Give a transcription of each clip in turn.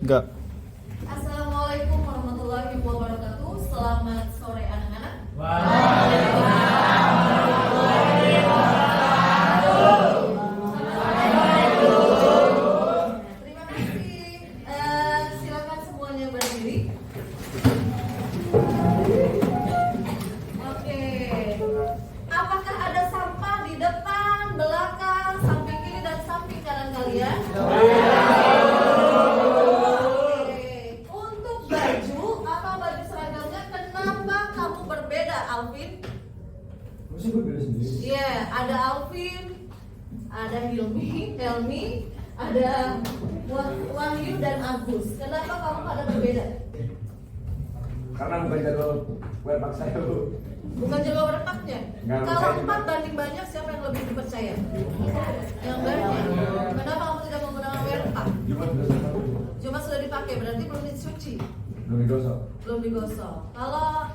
Enggak. Assalamualaikum warahmatullahi wabarakatuh. Selamat sore anak-anak. Terima kasih. Silakan semuanya berdiri. Oke. Apakah ada sampah di depan, belakang, samping kiri dan samping kanan kalian? Iya, ada Alvin, ada Helmi, ada Wahyu dan Agus. Kenapa kamu pada berbeda? Karena bukan jadwal werpak saya, Bu. Bukan jadwal werpaknya. Kalau 4 banding banyak, siapa yang lebih dipercaya? Yang banyak. Kenapa kamu tidak menggunakan werpak? Cuma sudah dipakai, berarti belum dicuci. Belum digosok. Belum digosok. Kalau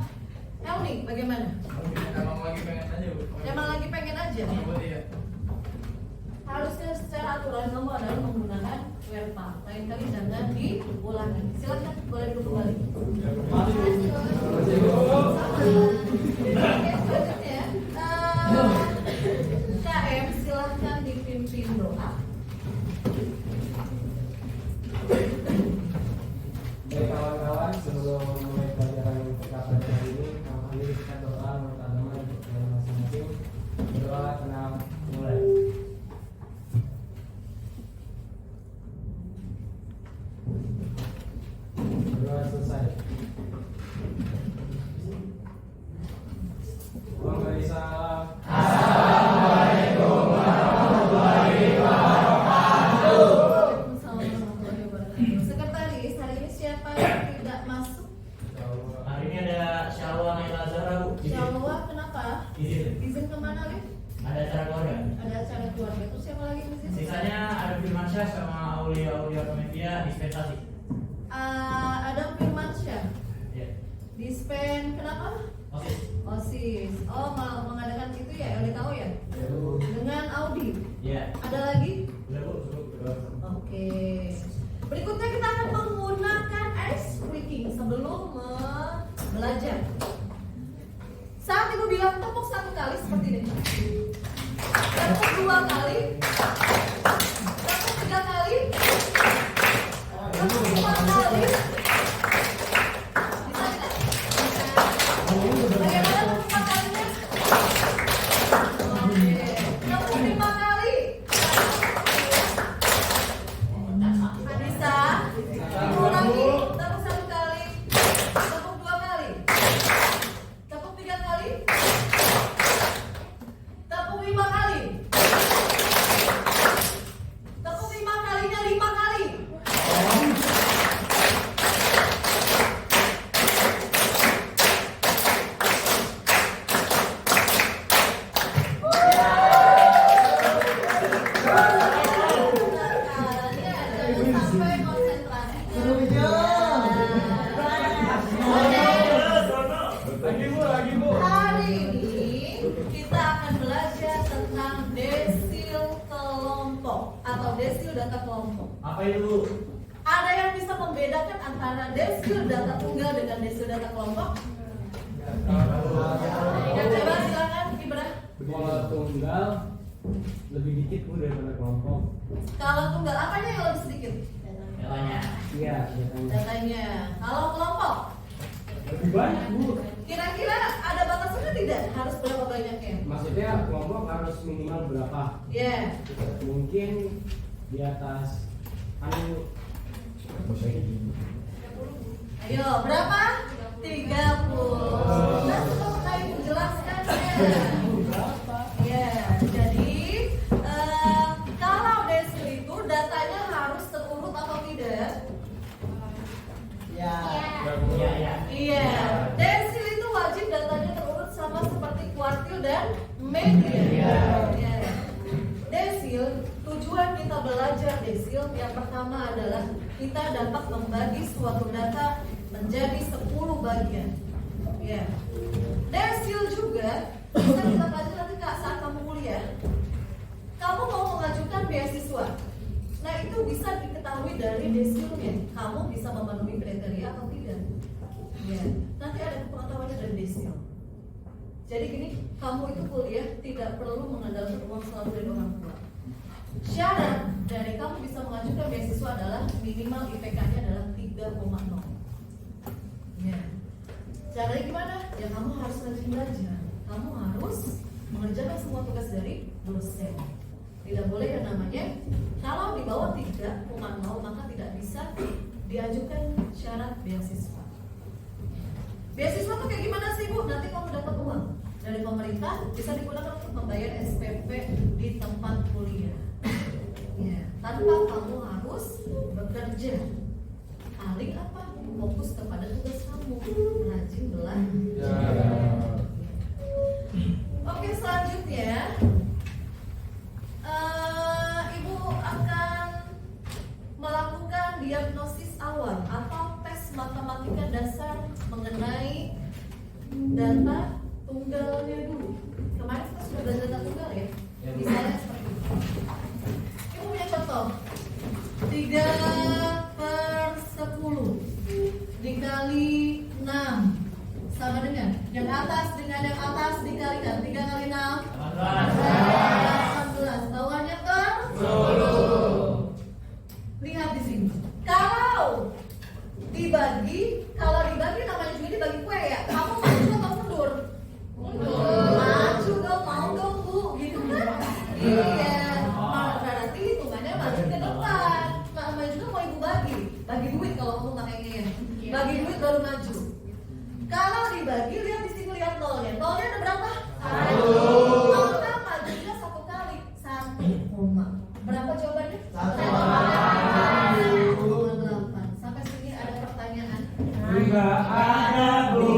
Helmi, bagaimana? Emang lagi pengen aja, Bu. Emang lagi pengen aja? Iya. Harusnya secara aturan kamu adalah menggunakan werpak. Lain kali jangan diulangi. Silakan boleh duduk kembali. Oke, selanjutnya KM silahkan dipimpin doa. Baik kawan-kawan, sebelum mulai pelajaran kita pada hari ini, mari kita doa menurut agama untuk masing-masing. Doa tenang mulai. Doa selesai. Waalaikumsalam. Assalamualaikum warahmatullahi wabarakatuh. Sekretaris, hari ini siapa yang tidak masuk? Hari ini ada Syalwa Naila Zahra, Bu. Syalwa, kenapa? Izin. Izin kemana, Lid? Ada acara keluarga. Ada acara keluarga. Terus siapa lagi yang izin? Sisanya ada Firmansyah sama Aulia Komedia dispensasi. Ada Firmansyah. Ya. Dispen kenapa? Oke. OSIS. Oh, mau mengadakan itu ya, LD tahu ya? Dengan Audi. Ya. Ada lagi? Udah, Bu. Cukup. Oke. Berikutnya kita akan menggunakan ice breaking sebelum belajar. Saat ibu bilang tepuk 1 kali seperti ini. Tepuk 2 kali. Tepuk 3 kali. Tepuk 4 kali. Bisa tidak? Bagaimana tepuk 4 kalinya? Oke. Tepuk 5 kali. Bisa? Ulangi. Tepuk 1 kali. Tepuk 2 kali. Tepuk 3 kali. Tepuk 5 kali. Tepuk 5 kalinya 5 kali. Sampai konsentrasi. Lagi, Bu. Hari ini kita akan belajar tentang desil kelompok atau desil data kelompok. Apa itu, Bu? Ada yang bisa membedakan antara desil data tunggal dengan desil data kelompok? Ya, coba silakan Ibra. Kalau tunggal lebih dikit Bu daripada kelompok. Kalau tunggal apanya yang lebih sedikit? Datanya. Iya, datanya. Datanya. Kalau kelompok, Lebih banyak Bu. kira-kira ada batasannya tidak? Harus berapa banyaknya? Maksudnya kelompok harus minimal berapa? Ya. Mungkin di atas anu. Ayo, berapa? 30. Nah, cukup saya menjelaskan ya. Ya, jadi kalau desil itu datanya harus terurut atau tidak? Ya. Iya. Desil itu wajib datanya terurut sama seperti kuartil dan media. Ya. Desil, tujuan kita belajar desil yang pertama adalah kita dapat membagi suatu data menjadi 10 bagian. Ya. Desil juga bisa kita pelajari nanti saat kamu kuliah. Kamu mau mengajukan beasiswa. Nah, itu bisa diketahui dari desilnya. Kamu Jadi gini, kamu itu kuliah tidak perlu mengandalkan uang selalu dari orang tua. Syarat dari kamu bisa mengajukan beasiswa adalah minimal IPK-nya adalah 3,0. Ya. Caranya gimana? Ya kamu harus rajin belajar. Kamu harus mengerjakan semua tugas dari dosen. Tidak boleh yang namanya kalau di bawah 3,0 maka tidak bisa diajukan syarat beasiswa. Beasiswa tuh kayak gimana sih Bu? Nanti kamu dapat uang dari pemerintah bisa digunakan untuk membayar SPP di tempat kuliah. Ya, tanpa kamu harus bekerja. Paling apa? Fokus kepada tugas kamu, rajin belajar. Oke, selanjutnya Ibu akan melakukan diagnosis awal atau tes matematika dasar mengenai data tunggalnya dulu. Kemarin kita sudah belajar data tunggal ya? Misalnya seperti itu. Ibu punya contoh 3/10 dikali 6 sama dengan yang atas dikalikan 3 kali 6 18. Bawahnya kan 10. Lihat di sini. Kalau dibagi namanya juga dibagi kue ya. Kamu maju atau mundur? Maju dong, mau dong Bu, gitu kan? Iya. Berarti hitungannya maju ke depan. Maju juga mau Ibu bagi duit kalau kamu pakainya ya. Bagi duit baru maju. Kalau dibagi, lihat di sini, lihat nolnya. Nolnya ada berapa? 1. Maka majunya 1 kali 1, berapa jawabannya? 1,8. Sampai sini ada pertanyaan? Tidak ada, Bu.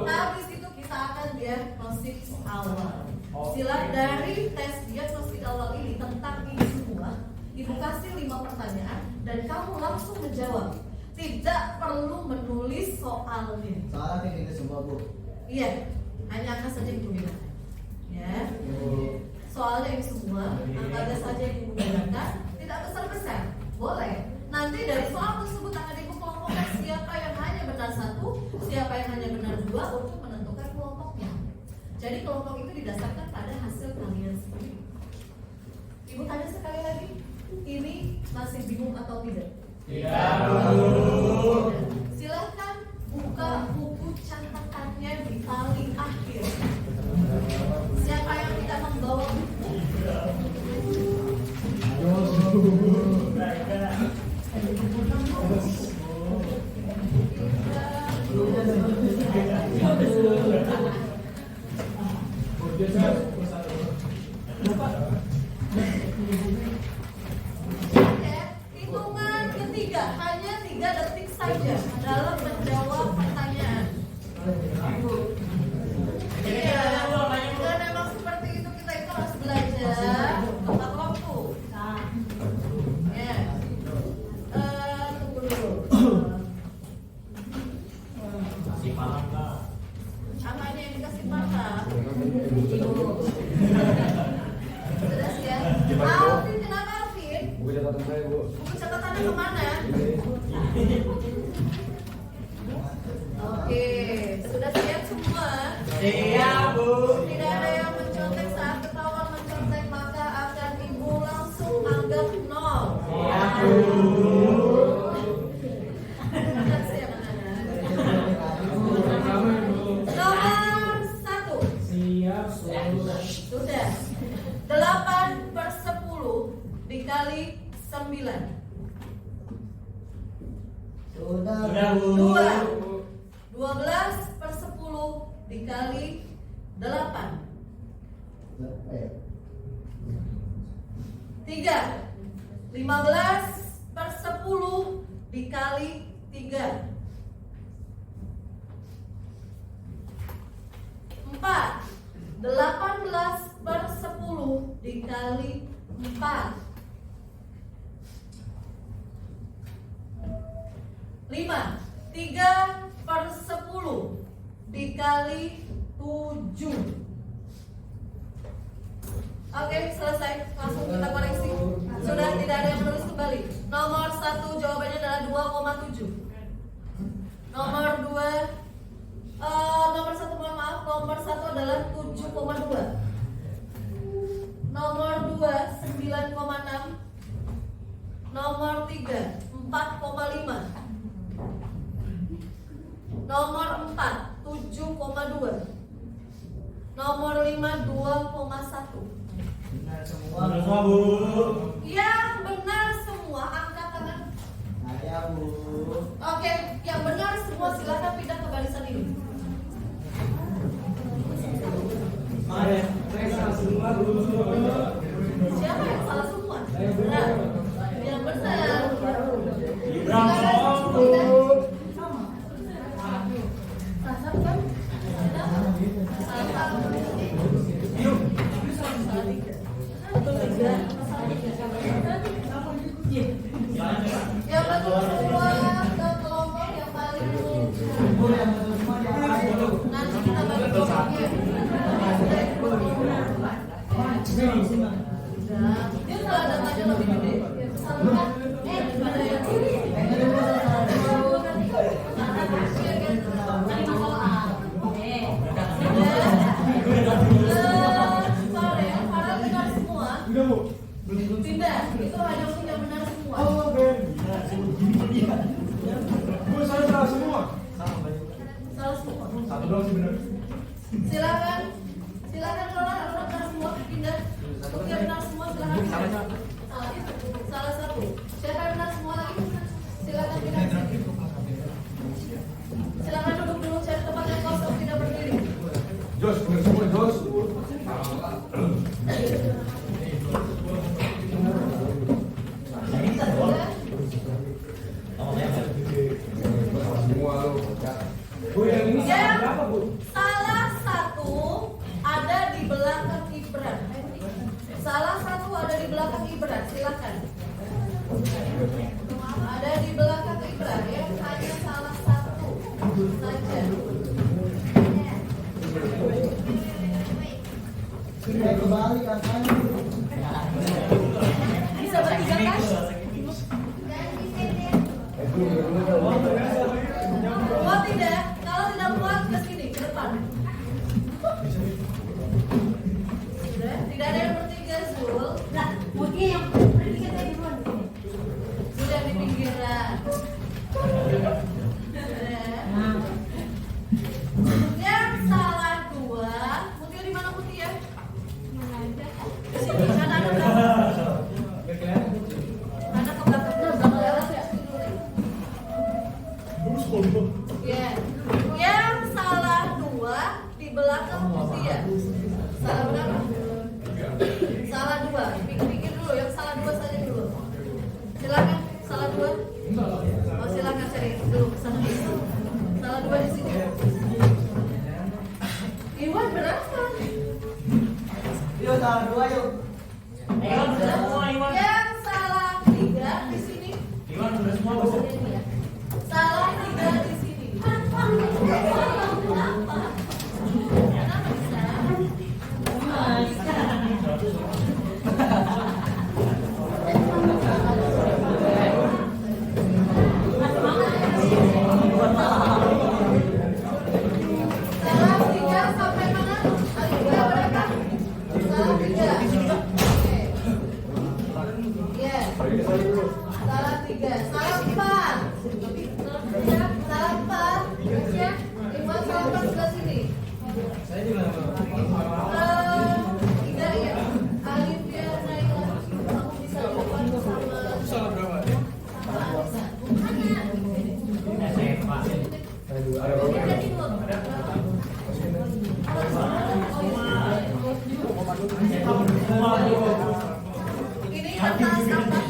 Habis itu kita akan diagnostik awal. Sila dari tes diagnostik awal ini tentang ini semua, Ibu kasih 5 pertanyaan dan kamu langsung menjawab. Tidak perlu menulis soalnya. Soalnya ini semua Bu. Iya, hanya angka saja yang digunakan. Ya. Soalnya ini semua angka saja yang digunakan, tidak besar-besar. Boleh. Nanti dari soal tersebut akan Ibu kelompokkan siapa yang hanya benar 1, siapa yang hanya benar 2 untuk menentukan kelompoknya. Jadi kelompok itu didasarkan pada hasil kalian sendiri. Ibu tanya sekali lagi, ini masih bingung atau tidak? Silahkan buka buku catatannya di paling akhir. Siapa yang tidak membawa buku? Hitungan ketiga, hanya 3 detik saja dalam menjawab pertanyaan. Iya, dan memang seperti itu kita itu harus belajar tepat waktu. Ya, tunggu dulu. Kasih paham Kak. Apanya yang dikasih paham? Sudah siap? Alvin, kenapa Alvin? Buku catatan saya, Bu. Buku catatannya kemana? Oke, sudah siap semua? Siap Bu. Tidak ada yang mencontek saat ketahuan mencontek maka akan Ibu langsung anggap 0. Siap Bu. Siap anak-anak. Nomor 1. Siap, Sudah. 8/10 dikali 9. Sudah. Sudah Bu. 12/10 dikali 8. 3. 15/10 dikali 3. 4. 18/10 dikali 4. 5. 3/10 dikali 7. Oke, selesai. Langsung kita koreksi. Sudah tidak ada yang menulis kembali. Nomor 1 jawabannya adalah 2,7. Nomor 2 nomor 1 mohon maaf, nomor 1 1 adalah 7,2. Nomor 2 9,6. Nomor 3 4,5. Nomor 4 7,2. Nomor 5 2,1. Benar semua. Benar semua, Bu. Yang benar semua angkat tangan. Saya Bu. Oke, yang benar semua silakan pindah ke barisan ini. Saya salah semua, Bu. Siapa yang salah semua? Benar. Yang benar. Ibrahim Silakan Bu. pindah. Sasar kan? Sasar. Yang betul semua ke kelompok yang paling Bu yang betul semua diangkat. nanti kita bagi kelompoknya. Dia kalau datanya lebih gede, salurkan. Gimana ya? Para benar semua. Pindah, itu hanya untuk yang benar semua. Bu, saya salah semua. Salah semua. Satu doang sih bener. Silakan, silakan kalau ada benar semua pindah. Untuk yang benar semua silakan pindah. Salah satu. Siapa yang benar semua lagi? Silakan pindah. Silakan duduk dulu, cari tempat yang kosong, tidak berdiri. Jos, bener semua Jos. Semua lu. Bu, yang ini Yang berapa, Bu? salah satu ada di belakang Ibran. Salah satu ada di belakang Ibran, silakan. Ada di belakang Ibran ya, hanya salah satu saja. Sudah kembali katanya. Bisa bertiga kan? Muat tidak? Kalau tidak muat ke sini, ke depan. Sudah, tidak ada yang bertiga, Zul. Nah, muatnya yang bertiga tadi duluan. Sudah di pinggiran. Sudah. Yang salah dua, Mutia di mana Mutia? Di sini kan ada berapa? Ada ke belakang lewat ya. Ya. Yang salah dua di belakang Mutia. Salah berapa? Salah dua. Pikir-pikir dulu. Yang salah dua saja dulu. Silakan. Salah dua. Oh silakan cari dulu kesana. Salah dua di sini. Iwan berapa? Yuk salah dua yuk. Iwan benar semua, Iwan. Yang salah tiga di sini. Iwan benar semua, Bu. Salah tiga di sini. Kenapa bisa? Salah tiga sampai mana? Tiga berapa? Salah tiga. Oke. Ya. Salah tiga. Salah empat. Salah empat. Ya. Iwan salah empat sebelah sini. Tiga ya. Alif ya Naila. Kamu bisa depan sama. Salah berapa? Sama Alisa. Ini tantangan apa?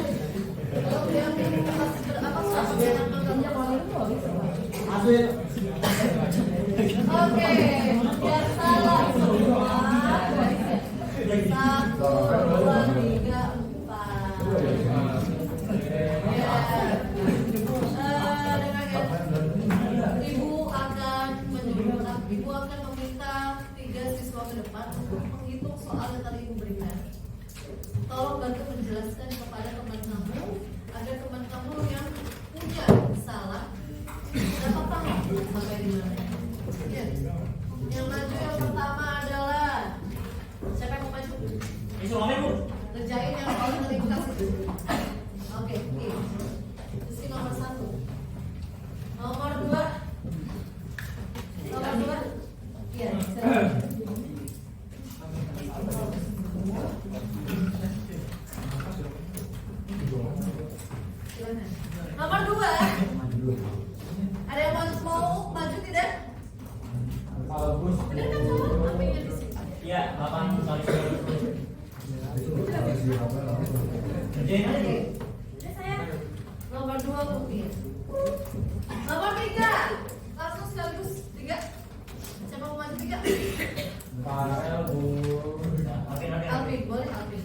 Kalau dia apa Asli. Oke, biar salah semua. Satu, dua, tiga, empat. Ya. Dengan Ibu akan meminta 3 siswa ke depan untuk menghitung soal yang tadi Ibu berikan. Tolong bantu menjelaskan kepada teman kamu agar teman kamu yang punya salah dapat paham. Yang maju yang pertama adalah siapa yang mau maju? Itu apa Bu? Kerjain yang paling tadi kasih. Oke, Rizky nomor 1. Nomor 2. Nomor 2. Iya, silakan. Nomor 2. Ada yang mau maju tidak? Bagus. Bener kan sama? Apa yang di sini? Iya, 8 kali 10. Kerjain aja Bu. Udah sayang. Nomor 2 mungkin. Nomor 3. Langsung sekaligus 3. Siapa mau maju 3? Farel, Bu. Oke. Alvin, boleh Alvin.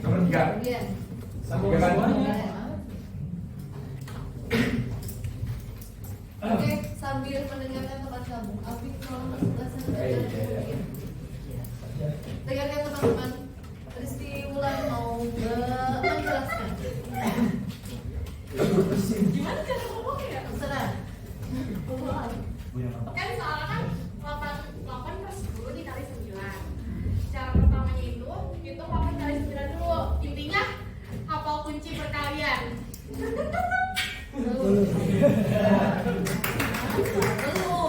Nomor 3. Iya. Sama Tiga kan? semuanya. Oke, sambil mendengarkan teman kamu, Alvin kalau sebelah sana. Dengarkan teman-teman. Rizky Wulan mau menjelaskan. Gimana cara ngomongnya ya? Terserah. Kan soalnya kan 8 per 10 dikali 9. Cara pertamanya itu 8 kali 9 dulu. Intinya hafal kunci perkalian.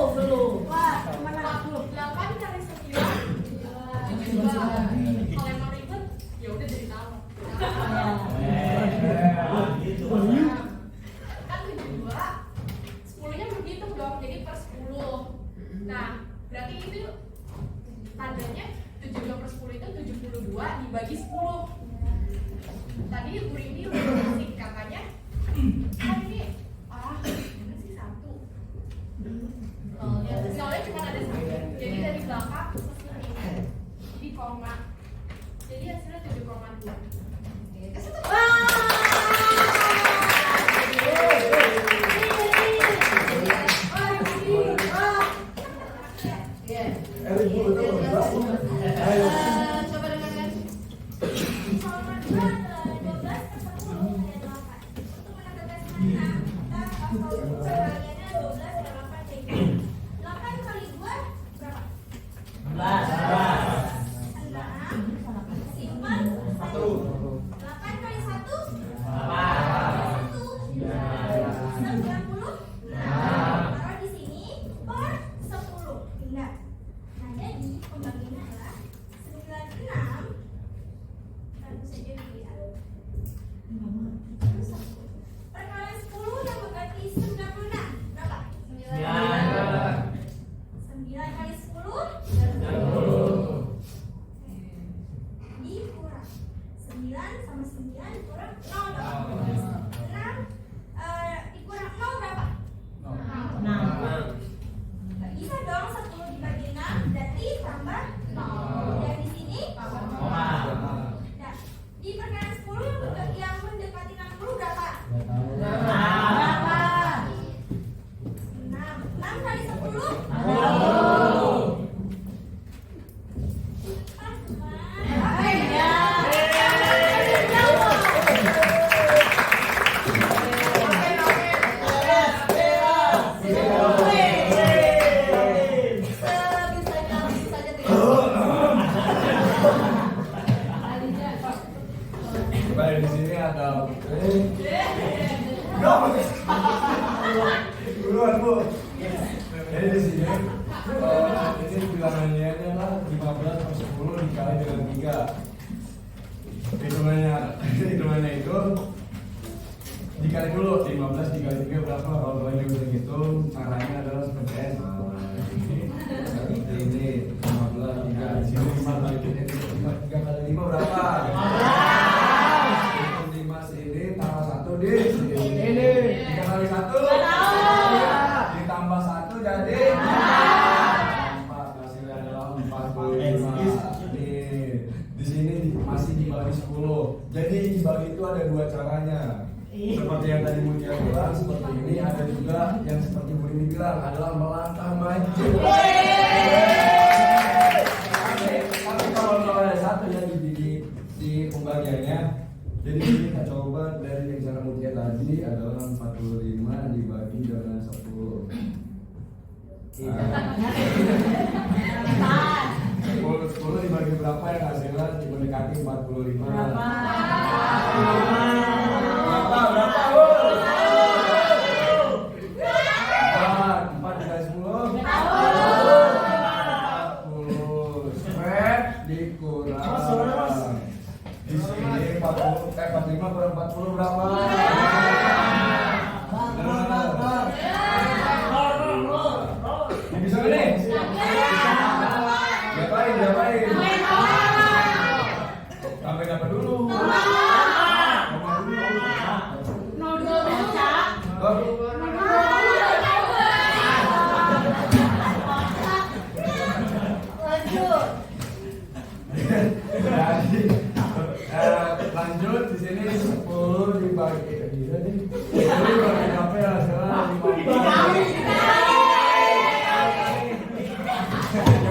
Belum. Wah, cuma 8 kali 9. Kalau emang ribet, ya udah jadi tahu. Gitu. Kan 72, 10-nya berhitung dong, jadi per 10. Nah, berarti itu tandanya 72 per 10 itu 72 dibagi 10. Tadi Bu Rini udah ngasih katanya, kan ini mana sih 1. Soalnya cuma ada 1. Jadi dari belakang ke sini di koma. Jadi hasilnya 7,2. Kasih tuh. Coba dengarkan. Nomor 2 adalah 12 per 10 dari 8. Untuk mendapatkan 9, kita hafal perkaliannya 12 per 8 jadi 8 kali 2 berapa? 11. 6 simpan 1. 8 kali 1 90. Taruh di sini per 10. Pindah. Nah, jadi pembagiannya adalah 96. Tentu saja dilihat. Perkalian 10 yang berarti 96. Berapa? 9 kali 10 dikurang 9 sama 9 dikurang 0 berapa? 6 dikurang 0 berapa? 6. Gak bisa dong 10 dibagi 6 berarti tambah 0. Dan di sini Koma. nah, di perkalian 10 yang mendekati 60 berapa? 6 kali 10 Baik, di sini ada duluan Bu. Jadi di sini ini bilangannya adalah 15 per 10 dikali dengan 3. Hitungannya itu dikali dulu 15 dikali 3 berapa? Kalau kalian udah hitung, caranya adalah seperti ini 15 dikali sini 5 kali 3 kali 5 berapa? 5 sini tambah 1 di sini 3 kali 1 ditambah 1 jadi 4. Hasilnya adalah 45. Di sini masih dibagi 10. Jadi dibagi itu ada 2 caranya. Seperti yang tadi Mutia bilang, seperti ini. Ada juga yang seperti Bu Rini bilang adalah melangkah maju. Tapi kalau ada satu yang di pembagiannya, jadi kita coba dari yang cara Mutia tadi adalah 45 dibagi dengan 10. berapa yang hasilnya mendekati 45? Berapa? Berapa? 4 dikali 10? 40. Spread dikurang. Di sini 45 kurang 40 berapa? Bisa nih? Diapain? Sampai dapat dulu. Lanjut di sini 10 dibagi bisa nih. 10 dibagi berapa ya?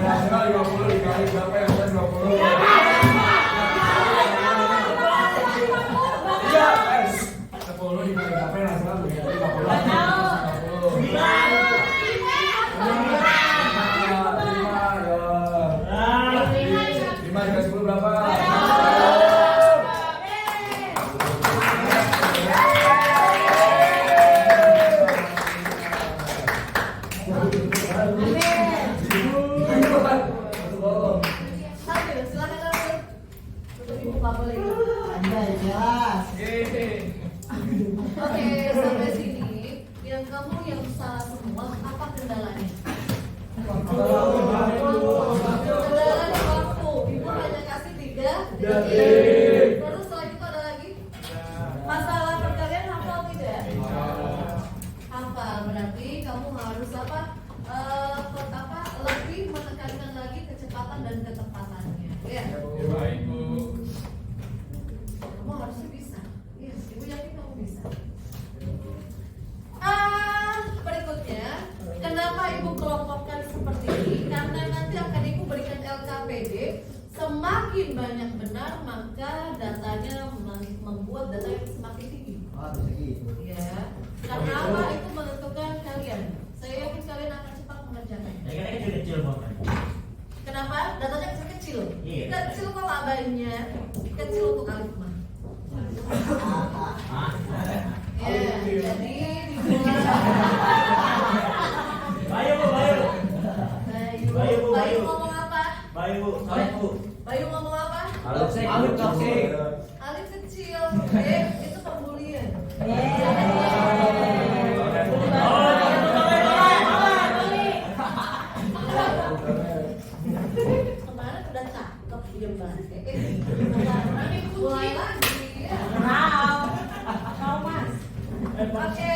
Hasilnya 50 dikali berapa ya? 20. Iya, 10 dikali berapa ya? Hasilnya 50. 5 dikali 10 berapa? Sambil, silakan Sambil. Tutup ibu kabel itu. Anjay, jelas. Oke, sampai sini. Yang kamu yang salah semua, apa kendalanya? Kendalanya waktu. Ibu hanya kasih 3 detik. Terus setelah itu ada lagi? Masalah perkalian hafal tidak? Hafal, berarti kamu harus apa? Lebih menekankan lagi kecepatan dan ketepatannya. Ya. Kamu harusnya bisa. Iya, ibu yakin kamu bisa. Berikutnya, kenapa ibu kelompokkan seperti ini? Karena nanti akan ibu berikan LKPD. Semakin banyak benar, maka datanya membuat data yang semakin tinggi. Oh, bisa gitu. Ya, karena apa? Itu menentukan kalian. Saya yakin kalian akan cepat mengerjakan. Kecil banget. Kenapa? Datanya kecil-kecil. Iya. Kecil kok abainya. Kecil untuk alif mah. Ya, jadi dimulai. Bayu ngomong apa? Bayu ngomong apa? Alif kecil. Itu pembulian. Kemarin udah cakep dia banget. Mulai lagi ya. Mau mas. Oke.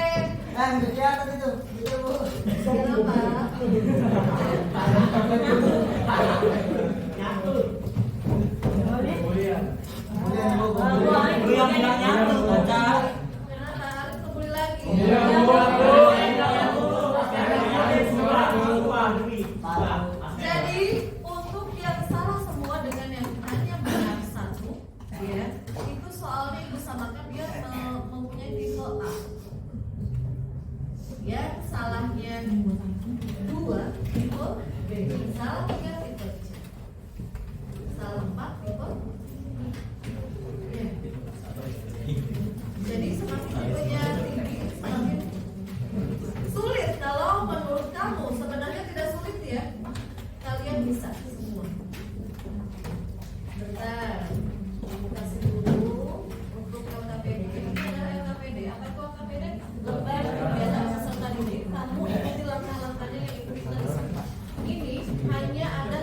Kan kelihatan itu. Gitu, Bu. Kenapa? Kemudian, Bu. Kenapa? Alif kembali lagi. Jadi untuk yang salah semua dengan yang hanya benar satu, ya, itu soalnya ibu samakan dia mempunyai tipe A. Ya, salahnya 2 tipe B, salah 3 tipe C, salah 4 tipe Y. Jadi semakin tipenya tinggi, semakin sulit. Kalau menurut kamu sebenarnya tidak sulit ya, kalian bisa semua. Bentar, ibu kasih dulu untuk LKPD. Ini adalah LKPD. Apa itu LKPD? Lembar kebiasaan peserta didik. Kamu ikuti langkah-langkahnya yang ibu tuliskan. Ini hanya ada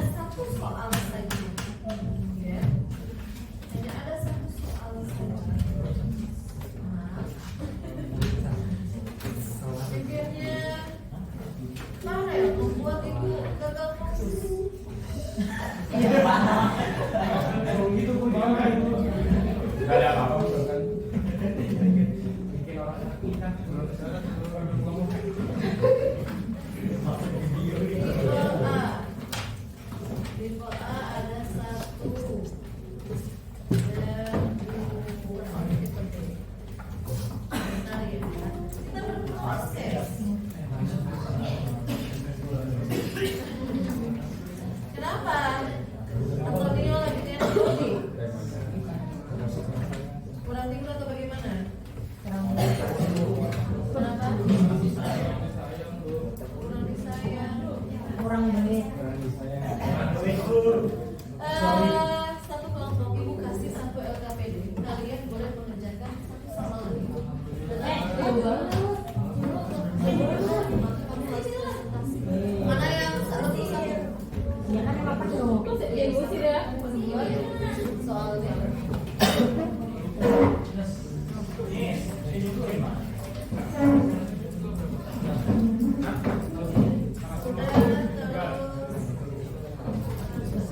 Ibu sih deh. Soalnya.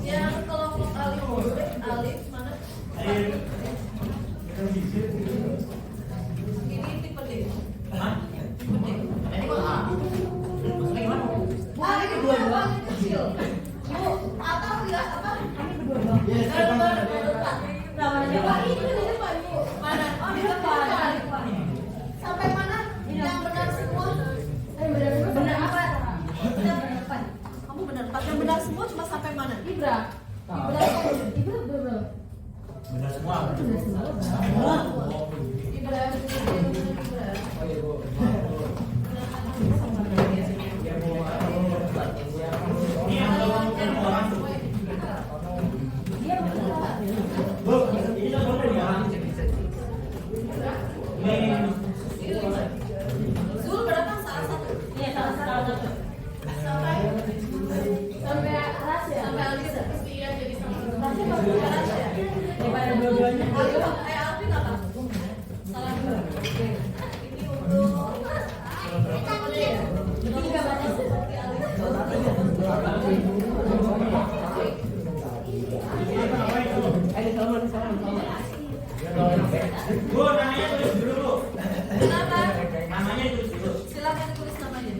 Yang kelompok alif mana? Ini tipe D. Tipe D. Ini dua-dua kecil. Bu, atau ya apa? Yes, Namanya Pak ini di depan Bu. Mana? Oh di depan. Sampai mana? Yang benar semua. Benar apa? Benar depan. Kamu benar 4. Yang benar semua cuma sampai mana? Ibra. Ibra. Benar semua. Ibra. Oh iya Bu. Ini yang orang. Bu, ini kan boleh ya. Zul berapa? Salah satu. Iya, salah satu. Sampai Ras ya? Sampai Alisa. Iya, jadi sama. Rasnya bagus ya Ras ya? Daripada dua-duanya. Alvin apa? Salah dua. Ini untuk tiga banyak seperti Bu, namanya tulis dulu, Bu. Kenapa? Namanya tulis dulu. Silakan tulis namanya.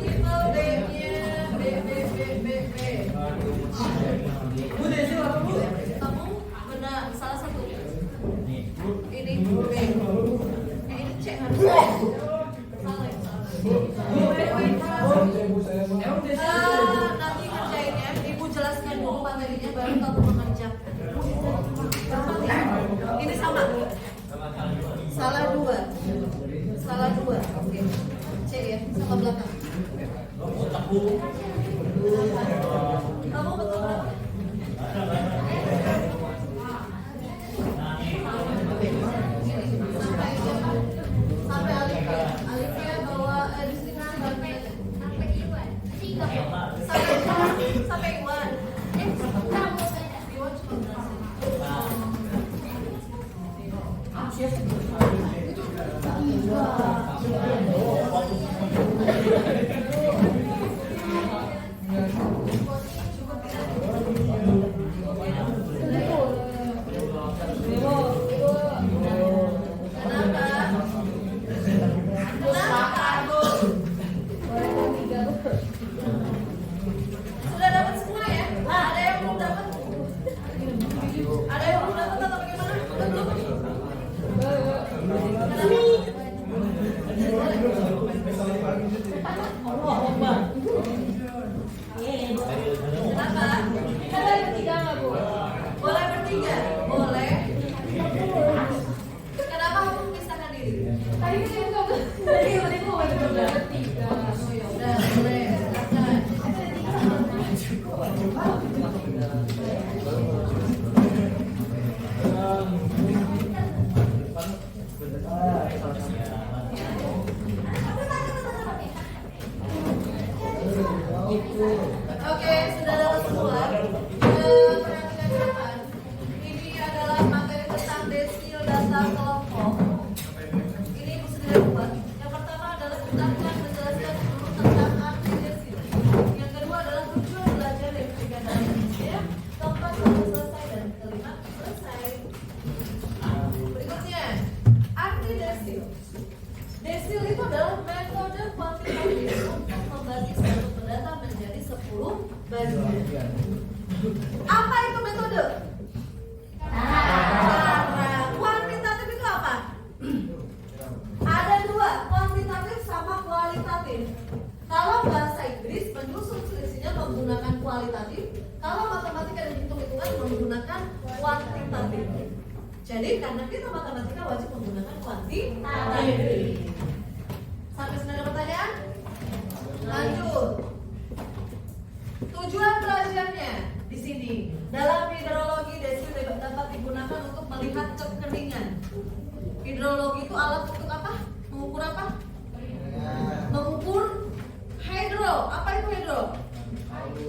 Tipe B-nya B. Bu, dari sini apa, Bu? Kamu benar salah satu. Nih, Bu. Ini B. Ini C harusnya. Salah ya, salah. Nanti kerjainnya, Ibu jelaskan dulu materinya baru kamu mengerjakan. Ini sama. Salah dua. Oke. C ya, sama belakang. Otak, Bu. Kamu betul berapa? Sampai Alifnya bawa di sini sampai Iwan. Sampai Iwan. Iwan cuma berhasil. Sudah dapat semua ya? Ada yang belum dapat? Ada yang belum dapat atau bagaimana? Betul? Kenapa? Boleh bertiga nggak Bu? Boleh bertiga? Boleh. Kenapa kamu memisahkan diri? Tadi saya nggak bertiga. Oh ya udah boleh. Oke, sudah dapat semua. Perhatikan depan. Ini adalah materi tentang desil data kelompok. Ini Ibu sudah buat. Yang pertama adalah menjelaskan dulu tentang arti desil. Yang kedua adalah tujuan belajar dan ketiga dalam Indonesia. Keempat selesai dan kelima selesai. Berikutnya, arti desil. Desil itu adalah metode kuantitatif untuk membagi suatu data menjadi 10 bagian. Apa itu metode? Cara. Kuantitatif itu apa? Ada dua, kuantitatif sama kualitatif. Kalau bahasa Inggris penyusun selisihnya menggunakan kualitatif, kalau matematika dan hitung-hitungan menggunakan kuantitatif. Jadi karena kita matematika wajib menggunakan kuantitatif. Sampai sini ada pertanyaan? Lanjut. Tujuan belajarnya di sini dalam hidrologi desil dapat digunakan untuk melihat kekeringan. Hidrologi itu alat untuk apa? Mengukur apa? Mengukur Hidro, apa itu hidro?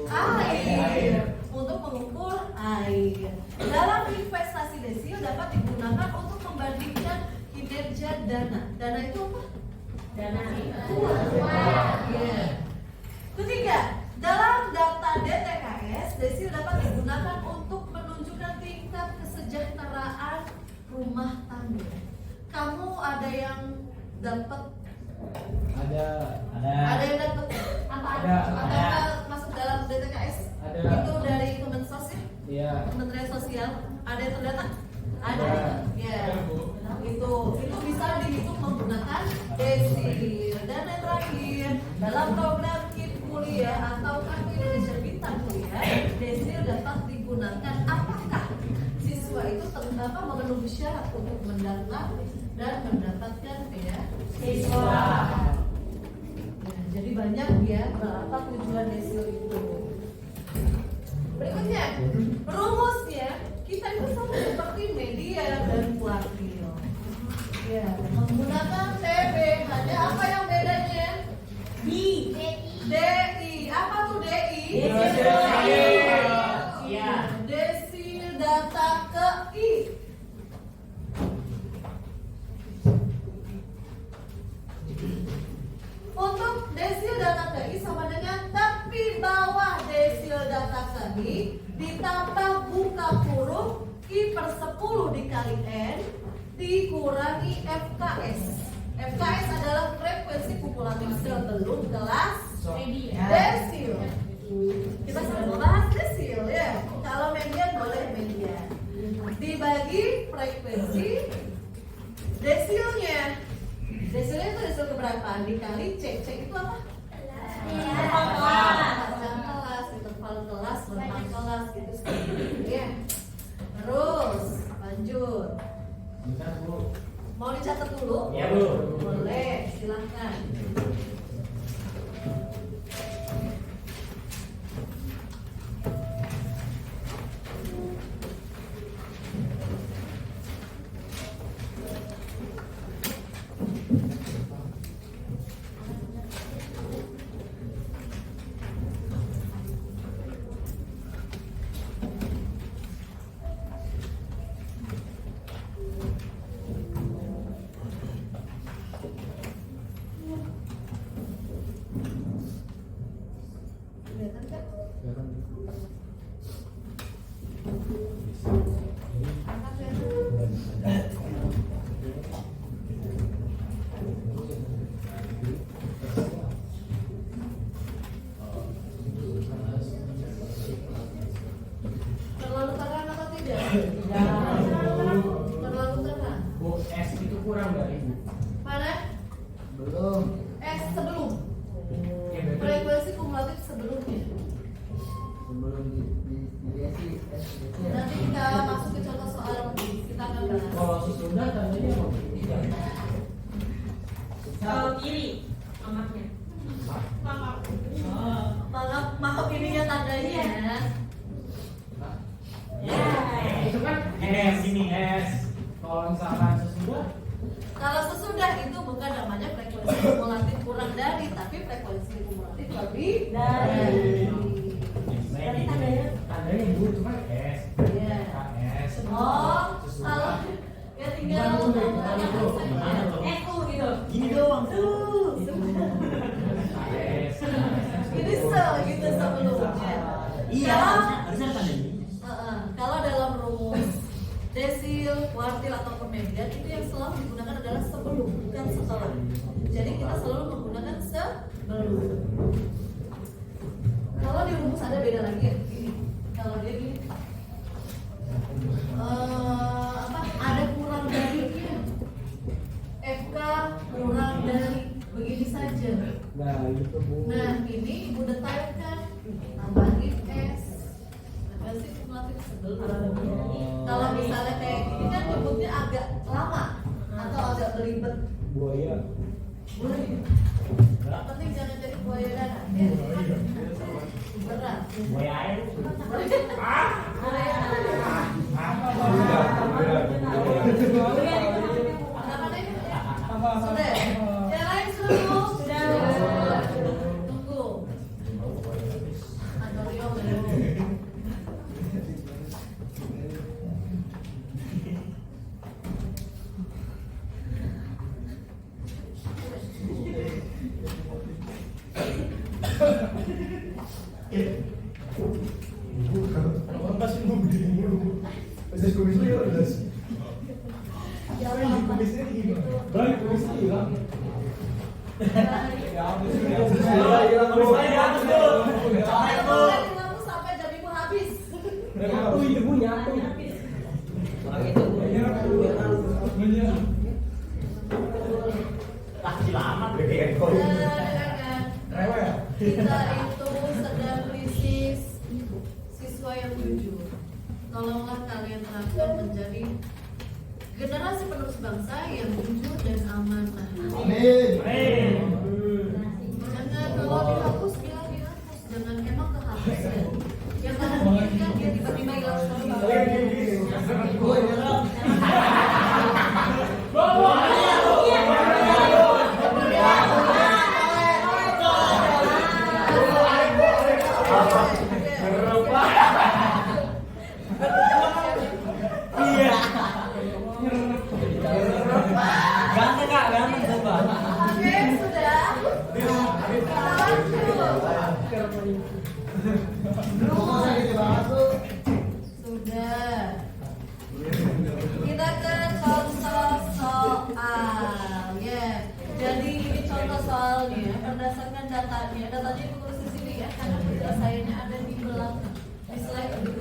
Air. Untuk mengukur air. Dalam investasi desil dapat digunakan untuk membandingkan kinerja dana. Dana itu apa? Dana Uang. Iya. Ketiga, dalam data DTKS, desil dapat digunakan untuk menunjukkan tingkat kesejahteraan rumah tangga. Kamu ada yang dapat? Ada yang dapat apa? Ada. Atau masuk dalam DTKS? Ada. Itu dari Kemensos ya? Iya. Kementerian Sosial. Ada yang terdata? Ada. Ya. Itu bisa dihitung menggunakan desil. Dan yang terakhir, dalam program KIP kuliah atau Kartu Indonesia Bintang Kuliah, desil dapat digunakan apakah siswa itu memenuhi syarat untuk mendaftar dan mendapatkan beasiswa. Nah, jadi banyak ya berapa tujuan desil itu. Berikutnya, rumusnya kita itu sama seperti media dan kuartil. Ya, menggunakan TB. Ada apa yang bedanya? DI. Apa tuh DI? Iya. Desil data ke I. Untuk desil data ke I sama dengan tepi bawah desil data ke I ditambah buka kurung I per 10 dikali N dikurangi FKS. FKS adalah frekuensi kumulatif sebelum kelas desil. Kita sudah membahas desil ya. Kalau median boleh median. Dibagi frekuensi desilnya. Desilnya itu desil keberapaan dikali C. C itu apa? Kelas, interval kelas, rentang kelas gitu. Ya. Terus lanjut. Mau dicatat dulu? Iya, Bu. Boleh, silahkan. Kelihatan kan? Angkat ya. Terlalu terang atau tidak? Terlalu terang. Bu, S itu kurang dari Bu. Mana? Belum. Sebelum. Ya, berarti Frekuensi kumulatif sebelumnya. Sebelum dikasih Nanti kita masuk ke contoh soal kita akan bahas. kalau sesudah tandanya apa? Tidak. kiri angkatnya. Mangkap ininya tandanya. Ya, itu kan S ini S. Kalau misalkan sesudah, Kalau sesudah itu bukan namanya frekuensi kumulatif kurang dari, tapi frekuensi kumulatif lebih dari. Berarti tandanya Bu cuma S. Iya. KS. Oh, kalau ya tinggal Gimana tuh? Gimana tuh? gitu. Gini doang. KS. Ini gitu sebelumnya. Iya, Kalau- harusnya ada tandanya. Kalau dalam rumus desil, kuartil atau median itu yang selalu digunakan adalah sebelum, bukan setelah. Jadi kita selalu menggunakan sebelum. Kalau di rumus ada beda lagi ya. Gini. Kalau dia gini, ada kurang darinya. FK kurang dari begini saja. Nah, itu Bu. Nah ini ibu detailkan, tambahin S. Frekuensi kumulatif sebelum. Kalau misalnya kayak gini kan nyebutnya agak lama atau agak belibet. Buaya. Boleh. Penting jangan jadi buaya darat. Ya. Berat. Buaya air. Buaya darat. Apa nih? Sudah. Yang lain sudah. Tunggu. Bisnis kumis lu ya udah. Ya Apa yang kumisnya gimana? Baik, kumisnya hilang. Ya ampun, sudah. Kumisnya di atas tuh. Sampai kamu sampai jam 5 habis. Aku itu punya aku. Lama. Kita itu sedang krisis siswa yang jujur. Tolonglah kalian terapkan menjadi generasi penerus bangsa yang jujur dan amanah. Amin. Jangan kalau dihapus bilang dihapus, jangan emang kehapus ya. Yang mana mungkin kan dia tiba-tiba hilang Ganteng kak, ganteng coba. Oke, sudah. Kok sakit banget tuh? Sudah. Kita ke contoh soal. Ya. Jadi ini contoh soalnya berdasarkan datanya. Datanya tulis di sini ya, karena penjelasannya ada di belakang. Di slide itu.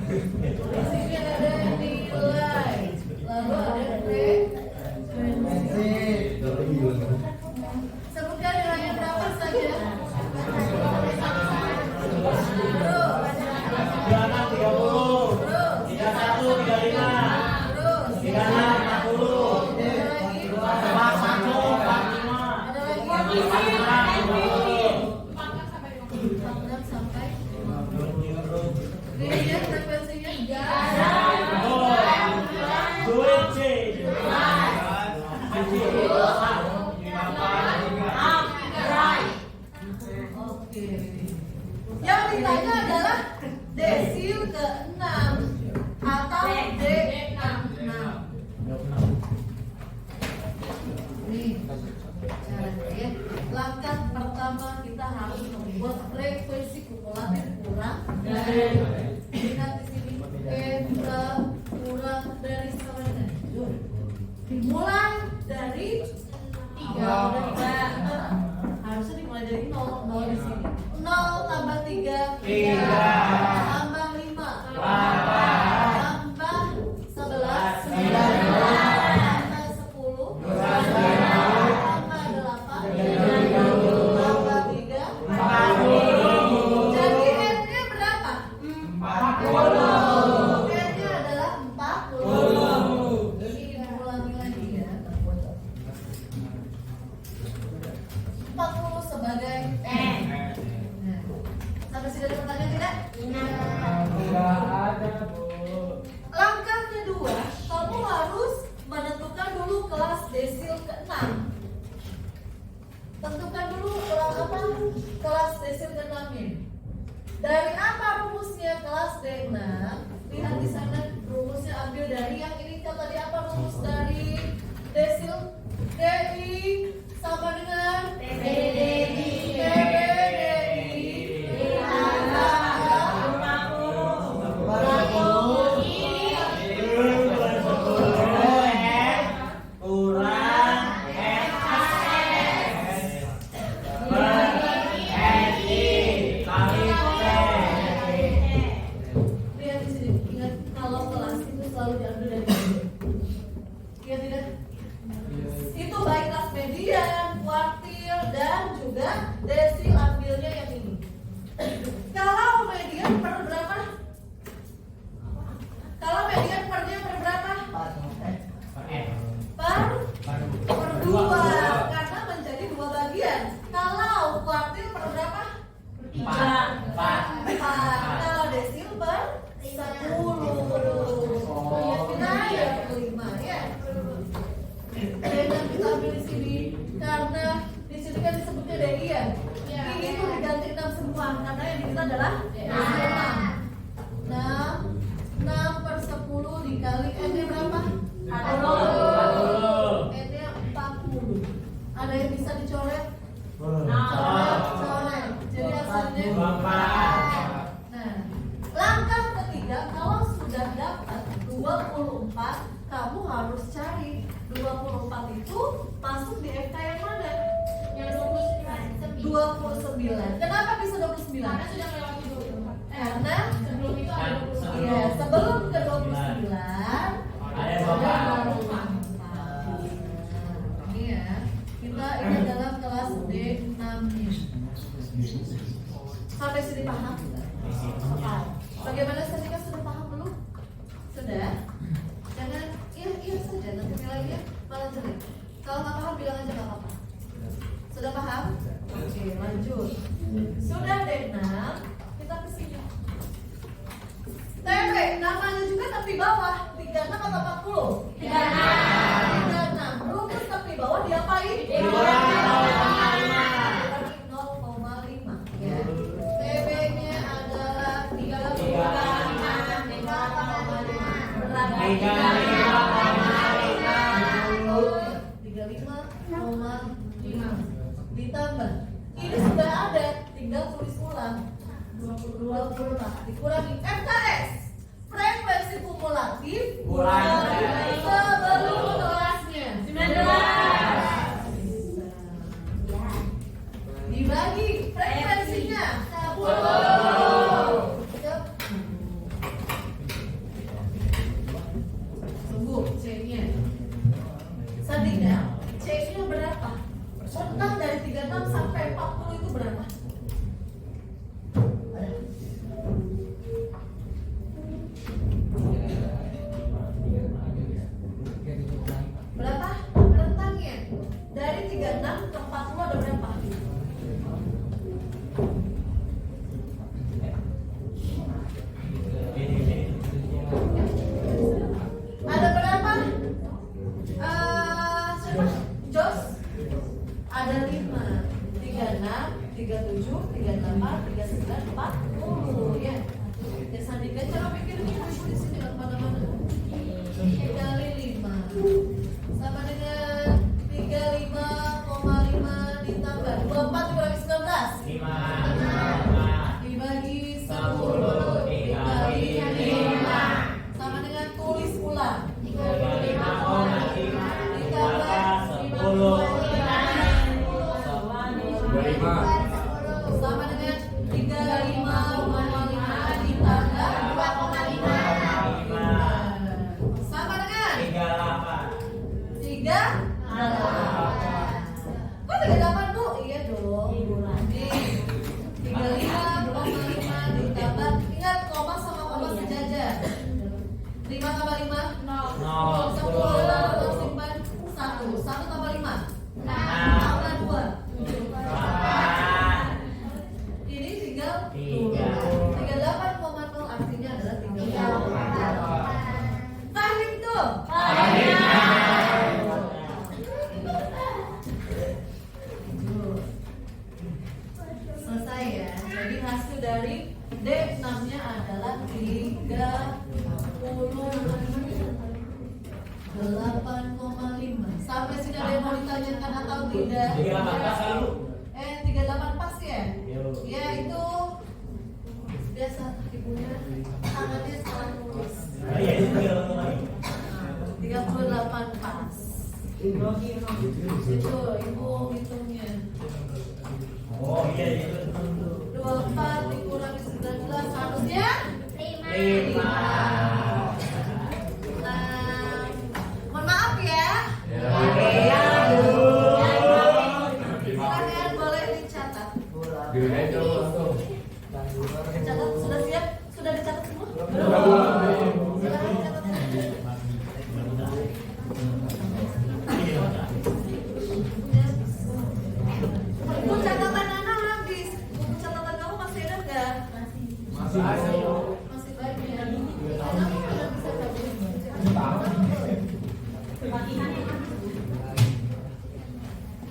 Di sini ada nilai, lalu ada frekuensi. Sebutkan nilainya berapa saja. Oke. Yang ditanya adalah desil ke-6 atau D6. Nih, caranya ya. Langkah pertama kita harus membuat frekuensi kumulatif kurang dari, lihat di sini, kurang dari sama dengan dimulai dari 3. Harusnya dimulai dari 0 di sini. 0 tambah 3 tambah 5 tambah 11 tambah 10 tambah 8 tambah 3. Jadi N-nya berapa? 40. N-nya adalah 40. Ini diulangi lagi ya. 40 sebagai N. Nah, sampai sini ada pertanyaan tidak? Enggak ada, Bu. Langkah kedua, kamu harus menentukan dulu kelas desil ke-6. Tentukan dulu kelas apa? Kelas desil ke-6 ini. Dari apa rumusnya kelas D6? Lihat di sana rumusnya ambil dari yang ini kan tadi apa rumus dari desil DI sama dengan TBDI. 24, kamu harus cari 24 itu masuk di FK yang mana? Yang 29. Kenapa bisa 29? Karena sudah melewati 24. Karena Sebelum itu ada 24. ya, sebelum ke 29 Ada ada 24. 24. Ini ya, kita ini dalam kelas D6 nya. Sampai sini paham? Bagaimana Senika sudah paham belum? Sudah? Jangan iya saja, nanti nilainya malah jelek. Kalau nggak paham bilang aja nggak apa-apa. Sudah paham? Oke, lanjut. Sudah D6, kita ke sini. TP, namanya juga tepi bawah. 36 atau 40? 36. Rumus tepi bawah diapain? Dikurangi 0,5. Ya. TP-nya adalah 35,5 ditambah. Ini sudah ada, tinggal tulis ulang. 20 dikurangi FKS, frekuensi kumulatif Kurangi sebelum kelasnya 19 dibagi frekuensinya 10. Sembuh C-nya. Seandainya C-nya berapa? Rentang dari 36 sampai 40 itu berapa? Berapa rentangnya? Dari 36 ke 40 ada berapa? Ada berapa? Siapa? Jos? Ada 5, 36, 37, 38, 39, 40 ya. Ya Sandika cara pikirnya ibu di sini nggak kemana-mana. Kali 5 sama dengan 35,5 ditambah 24 dikurangi 19 dibagi 10 dikali 5 sama dengan tulis ulang 35,5 ditambah 10 sama dengan 35,5 ditambah 2,5 sama dengan 38. Kok 38 Bu? Iya dong. Nih, 35,5 ditambah, ingat koma sama koma sejajar. 5 tambah 5 Nol. 10 simpan 1 tambah 5 tambah 2. Ini tinggal 38,0 artinya adalah 38. Paham itu? Selesai ya. Jadi hasil dari D6-nya adalah 38,5. Sampai sini ada yang mau ditanyakan atau tidak? 38 pas ya? Ya itu biasa ibunya tangannya salah tulis. 38 pas. Itu ibu hitungnya. Oh iya itu. 24 dikurangi 19 harusnya 5. Mohon maaf ya. Silakan boleh dicatat. Dicatat sudah siap? Sudah dicatat semua? Silakan dicatat. Buku catatan anak habis. Buku catatan kamu masih ada nggak? Masih banyak. Kenapa nggak bisa cabut?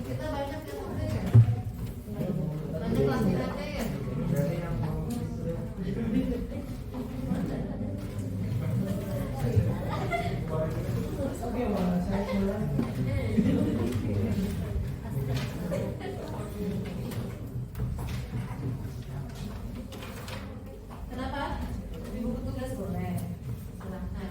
Kita banyak yang ada ya. Banyak laki-laki ya. Kenapa? Di buku tugas boleh. Silahkan.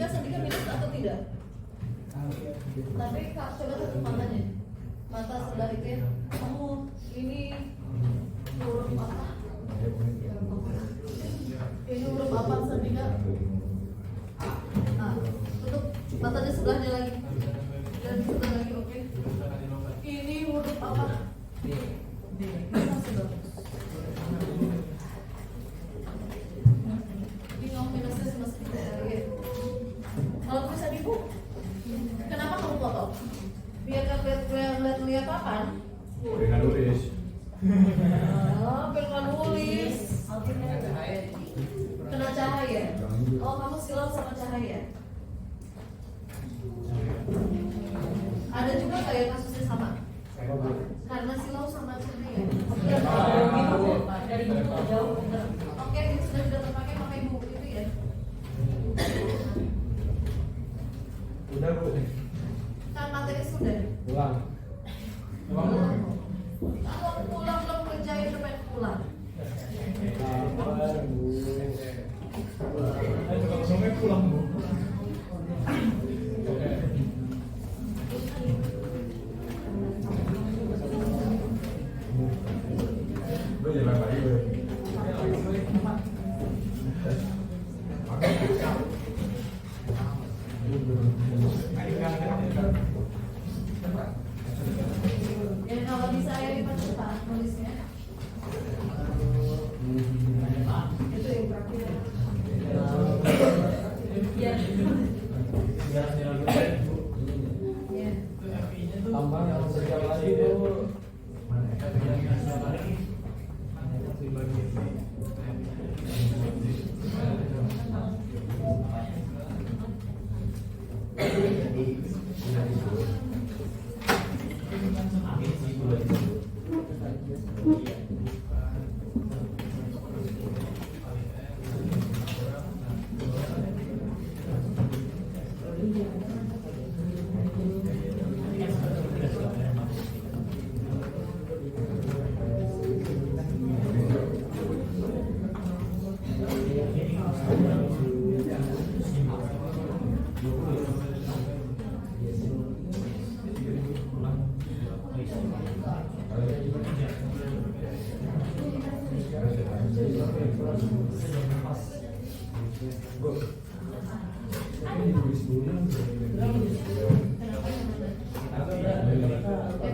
Sandika minus atau tidak? Tapi Kak, coba tutup matanya. Mata sebelah itu ya. Kamu ini huruf apa? Ini huruf apa Sandika? Ah, tutup matanya sebelahnya lagi. Dan sebelah lagi, oke. Ini huruf apa? Bingung minusnya sama sekali. Kalau tulisan ibu, kenapa kamu potong? Biar nggak lihat papan. Dengan nulis. Oh, biar nggak nulis. Kena cahaya. Oh, kamu silau sama cahaya. Ada juga kayak kasusnya sama. Karena silau sama cahaya. Dari ibu jauh. Oke, ini sudah terpakai pakai ibu itu ya. Udah Bu. Kan materi sudah. Pulang. Kalau pulang belum kerjain sampai pulang. Sabar Bu. Ayo kalau sampai pulang Bu. Gue jalan lagi gue. Ya kalau bisa ya dipercepat nulisnya. Itu yang terakhir. Iya. Iya. Tambah yang setiap lagi Bu.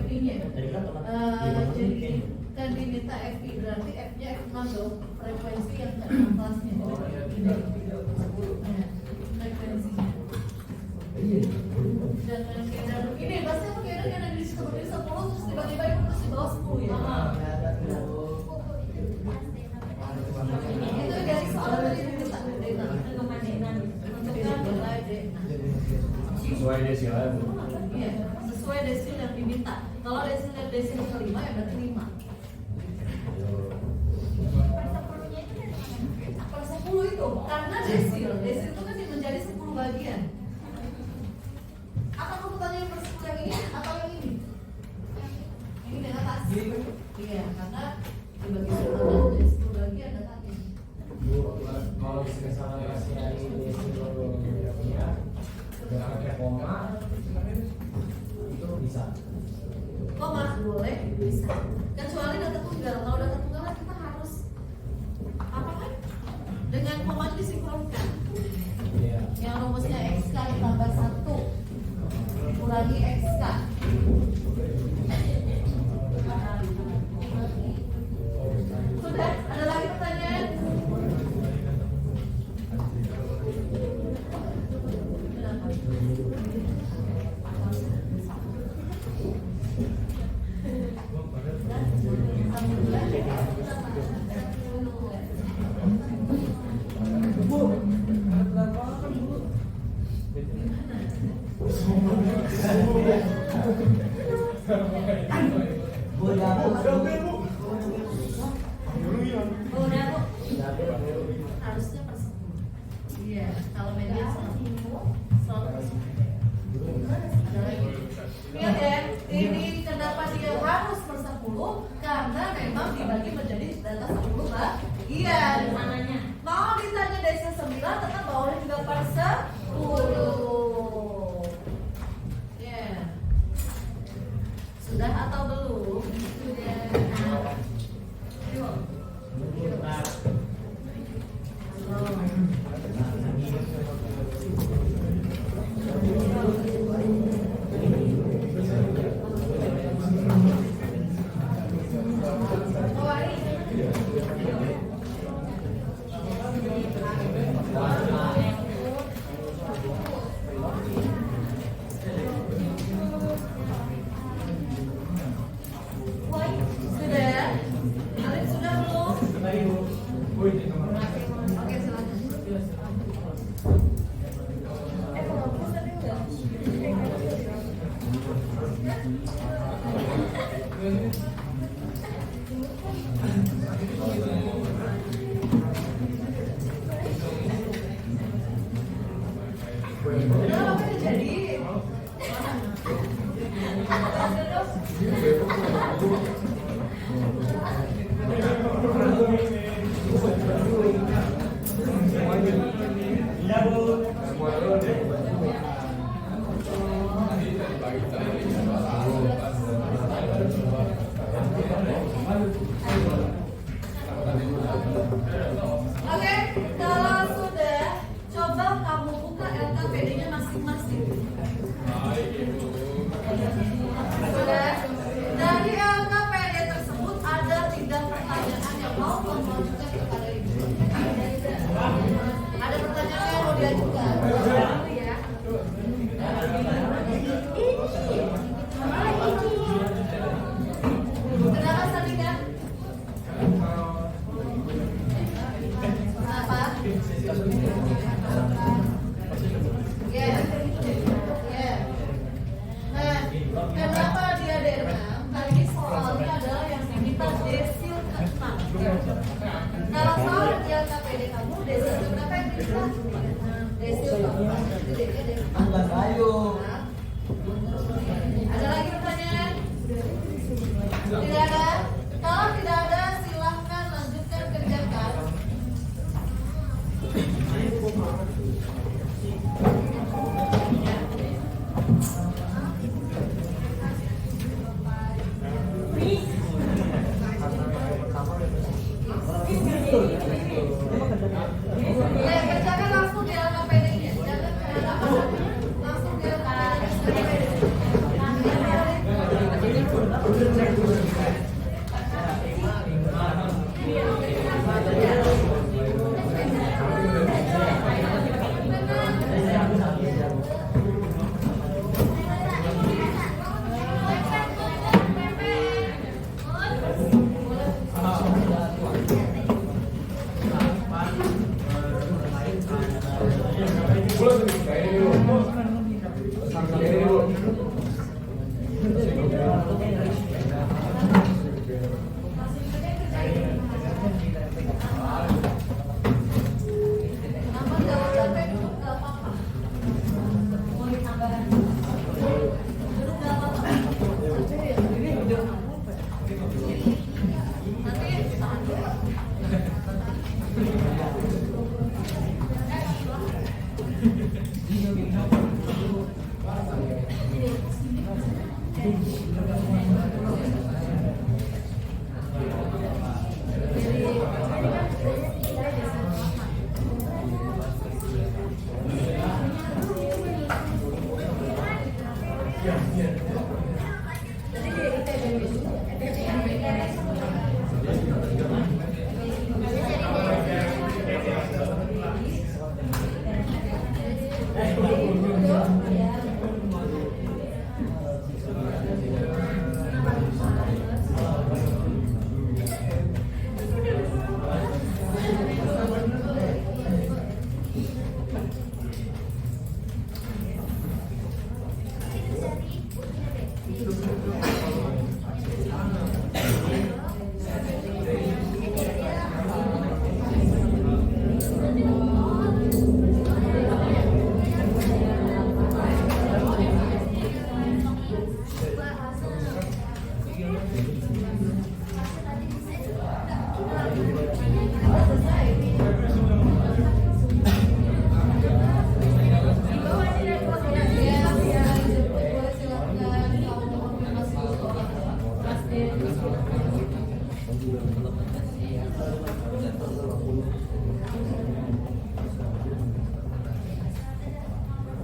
FI-nya. Jadi kan diminta FI berarti F-nya F dong, frekuensi yang ke kelasnya. Frekuensinya. Dan ini pasti aku kira yang ada di seperti 10 terus tiba-tiba itu terus di bawah 10 ya. Itu dari soal tadi diminta Sesuai desil Bu. Iya, sesuai desil yang diminta. Kalau desil kelima ya berarti 5. Per 10 itu karena desil itu kan menjadi 10 bagian. Apa kamu tanya yang per 10 yang ini atau yang ini? Yang ini yang atas. Iya, karena dibagi 10 menjadi 10 bagian datanya. Bu, kalau misalnya masih ada desilnya udah pakai koma itu bisa. Koma boleh bisa. Kecuali data tunggal. Kalau data tunggal kita harus apa kan? Dengan koma disinkronkan. Iya. Yang rumusnya XK ditambah 1 kurangi XK. Sudah, ada lagi pertanyaan? Udah Bu. Harusnya per 10. Iya, kalau media selalu per 10. Ada lagi. Ingat ya, ini kenapa dia harus per 10? Karena memang dibagi menjadi data 10 bagian. Mananya? Mau ditanya desil 9 tetap bawahnya juga per 10. Udah, apa yang jadi? Iya, Bu. Oke, kalau sudah, coba kamu buka LKPD-nya masing-masing. Sudah. Dari LKPD tersebut ada 3 pertanyaan yang mau kamu ajukan kepada ibu. Ada pertanyaan yang mau diajukan. Ya. Kenapa Sandika? Apa? Ya. Ya. Nah, kenapa dia D6? Kali ini soalnya adalah yang diminta desil ke-6. Kalau soal di LKPD kamu desil berapa yang diminta? Desil ke-4. Jadi D-nya D4. Angkat ayo. Ada lagi pertanyaan? Tidak ada? Kalau tidak ada, silahkan lanjutkan kerjakan. Ya, kerjakan langsung di LKPD-nya. Jangan kenapa langsung di LKPD. Nama jawab-jawabnya duduk gak apa-apa. Mau ditambahan? Duduk gak apa-apa. Nanti tahan dulu.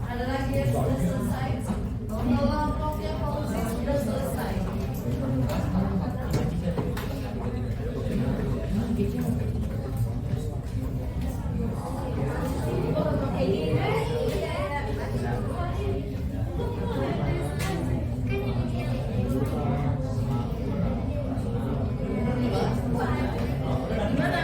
Ada lagi yang sudah selesai? Kelompoknya Fauzi sudah selesai. Gimana?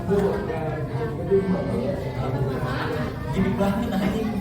Gini banget anjing.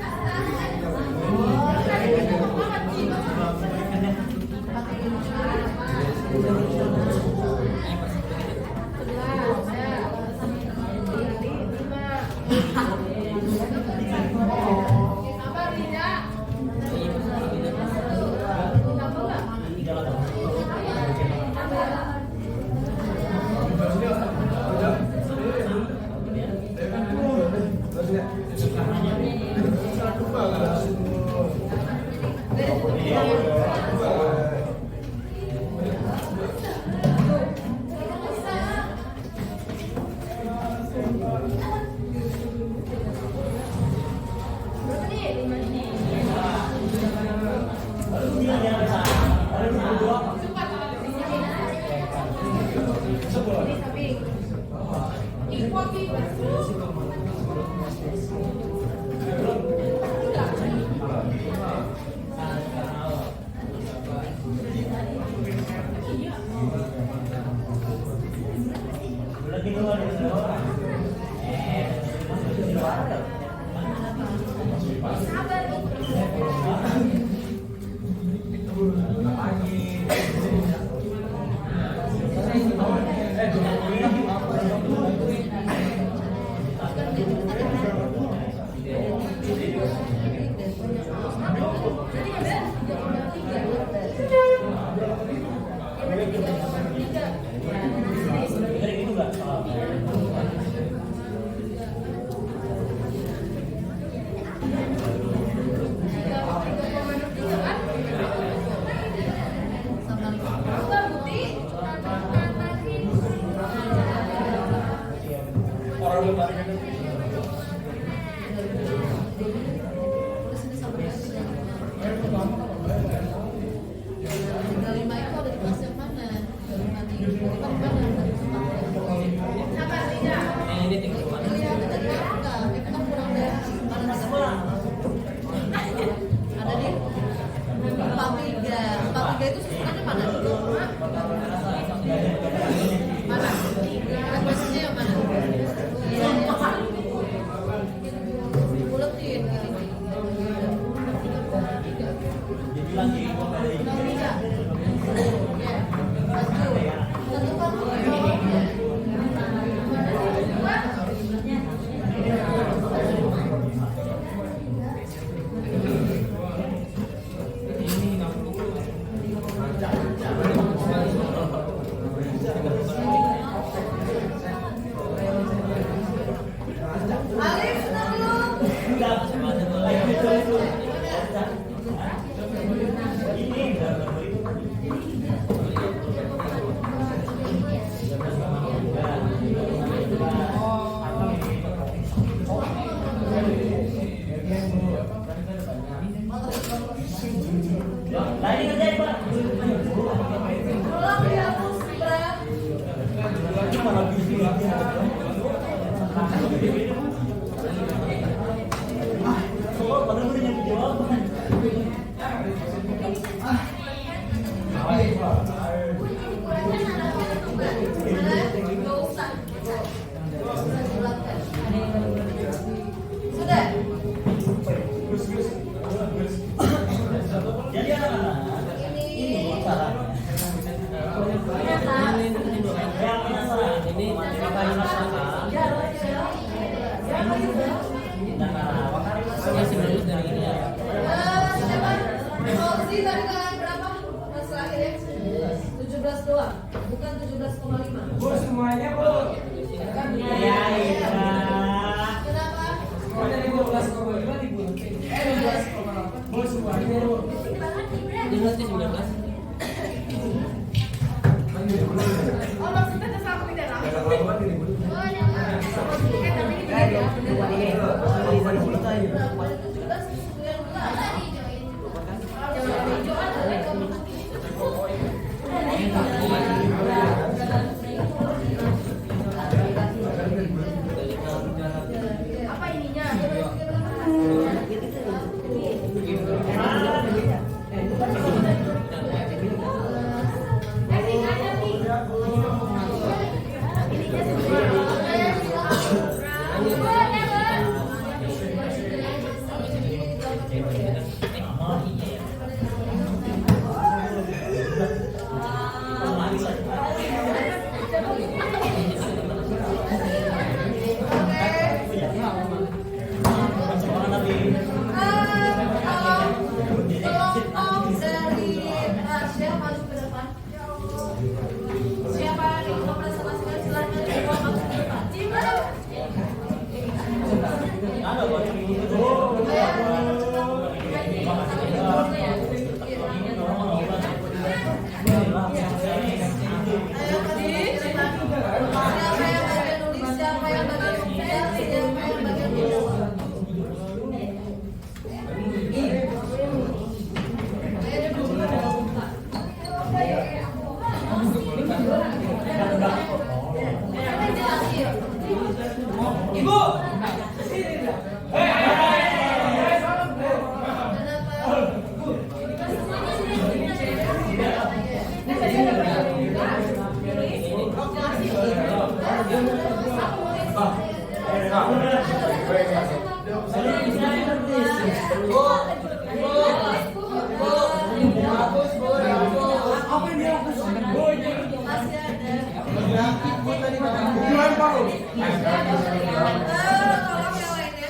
Tolong yang lainnya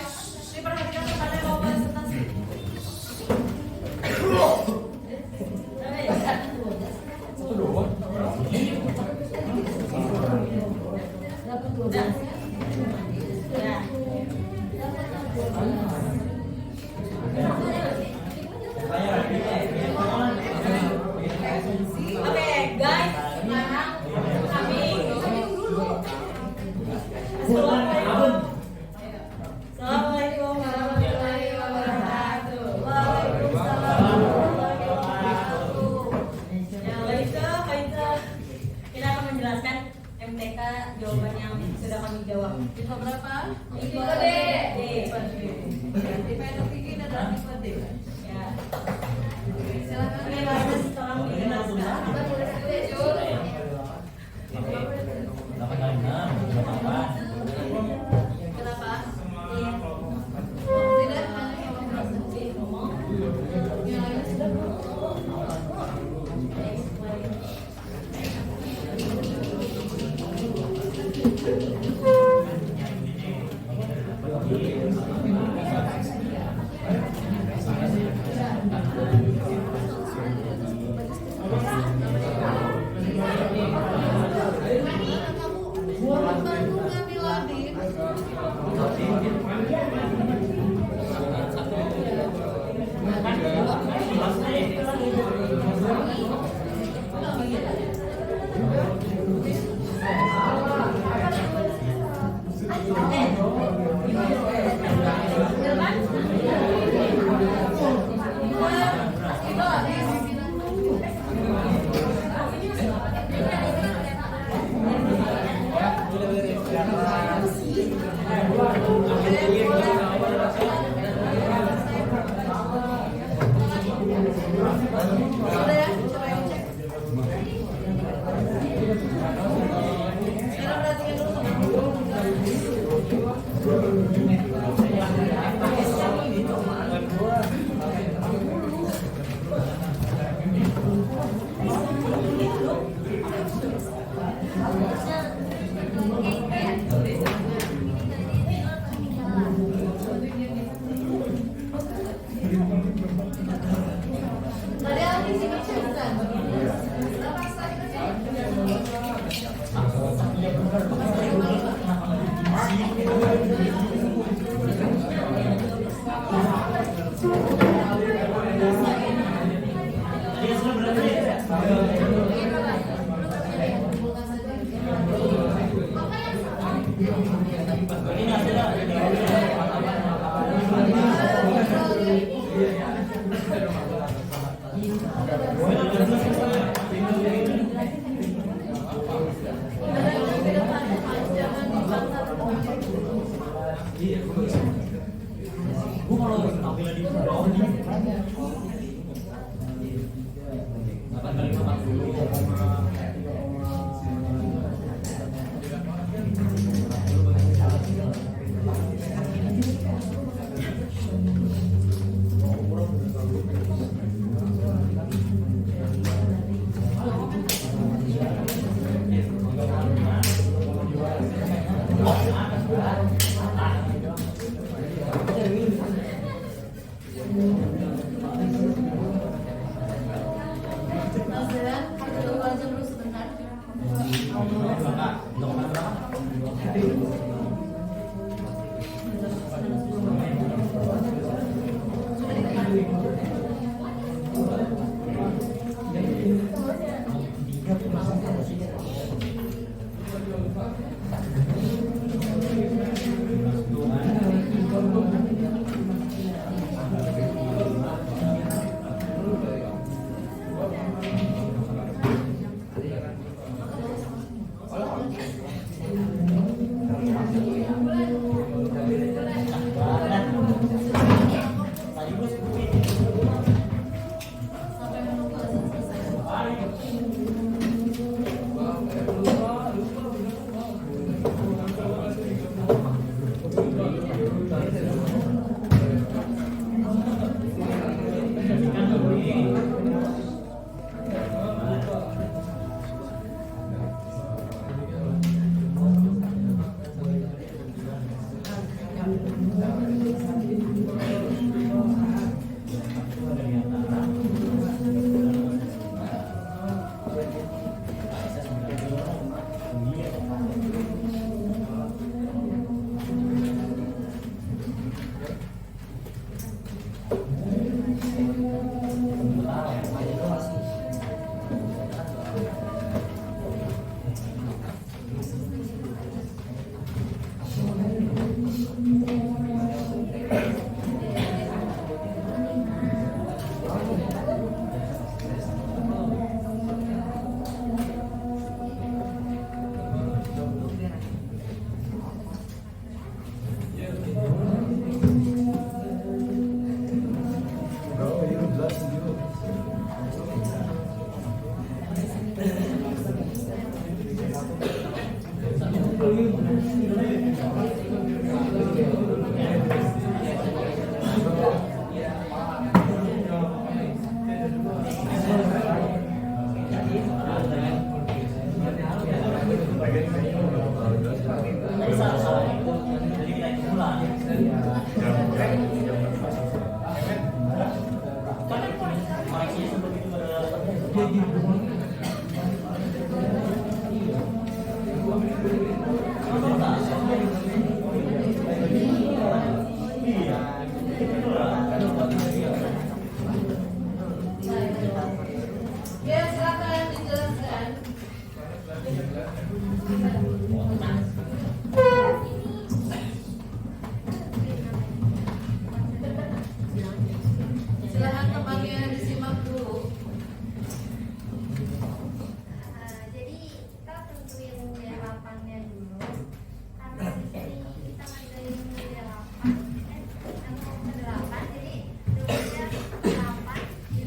diperhatikan kepada yang mau presentasi. Oke, guys, sekarang kami dulu. Assalamualaikum warahmatullahi wabarakatuh. Waalaikumsalam warahmatullahi wabarakatuh. Ya, Laisa, kita akan menjelaskan MTK jawaban yang sudah kami jawab. Tipe berapa? Tipe D. D. Tipe yang tinggi adalah tipe D. Ya. Silakan. Oke, Mas, tolong dijelaskan. Kenapa? Iya. Tidak? Yang lainnya sudah belum? Bantu ngambil Adit. Sudah ya, coba yang cek. Sekarang perhatikan dulu tadi aku isi kecepatan. Berapa slide tadi? Ya, silakan dijelaskan. Silakan tempatnya disimak dulu. Jadi kita tentuin delapannya dulu. Karena di sini kita ngerjain delapan, delapan. Jadi rumusnya 8 dibagi 10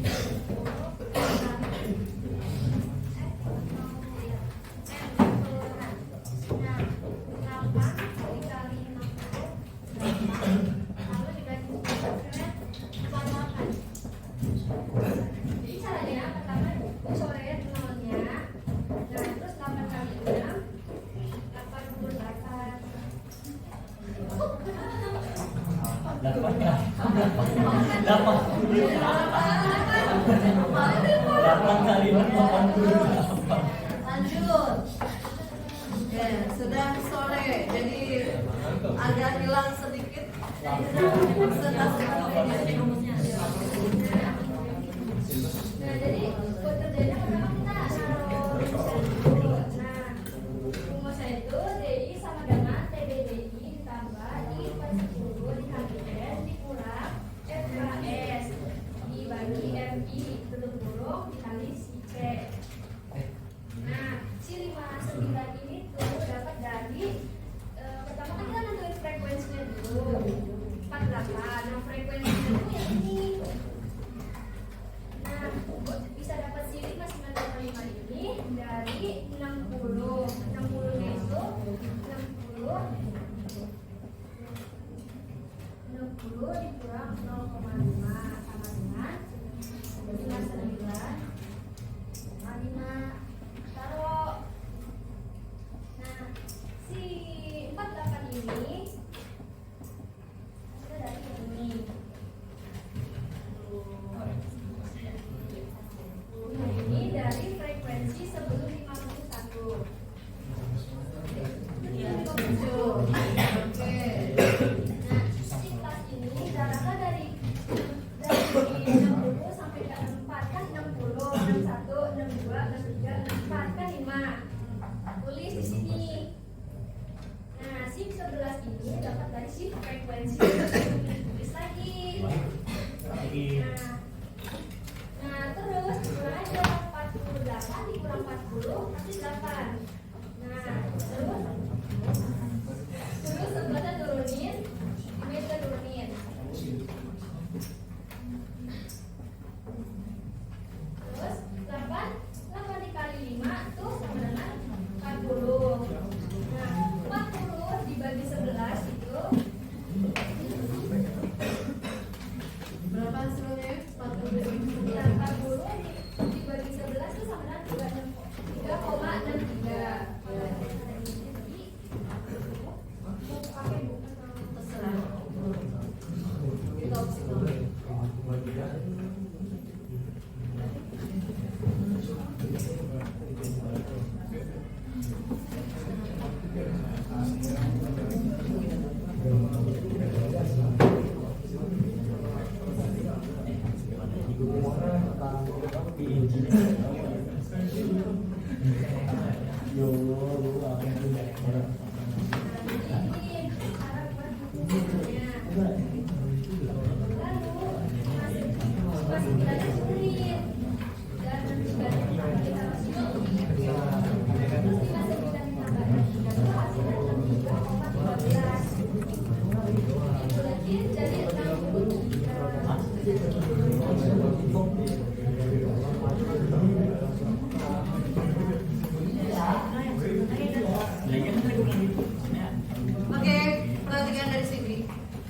Nah, 8 dikali 60 lalu dibagi 10 48. Jadi caranya pertama coret nolnya. Nah, terus 8 kali 6 88. Lanjut. Ya, sudah sore, jadi agak hilang sedikit persentase rumusnya. Nah, jadi buat kerjanya pertama kita naruh rumusnya dulu. Nah, rumusnya itu DI sama dengan TBDI ditambah I per 10 dikali S dikurang FKS dibagi MI tutup kurung dikali si C. Nah, si 59 ini tuh dapat dari pertama kan kita nentuin frekuensinya dulu 48. Nah, frekuensinya itu yang ini. Nah, bisa dapat si 59,5 ini dari 60. 60-nya itu 60 dikurang 0,5 sama dengan 59,5. Taruh. Nah, si 48 ini ada dari ini. Nah, ini dari frekuensi sebelum 51. Oke. Nah, si kelas ini jaraknya dari 60 sampai ke 64 kan 60, 61, 62, 63, 64 kan 5. Tulis di sini. Nah, si 11 ini dapat dari si frekuensi. Tulis lagi. Nah, terus kurang aja 48 dikurang 40 pasti 8. Nah, terus sebelahnya turunin, image-nya turunin. Terus 8 dikali 5 tuh sama dengan 40. Nah, 40 dibagi 11 itu Berapa hasilnya?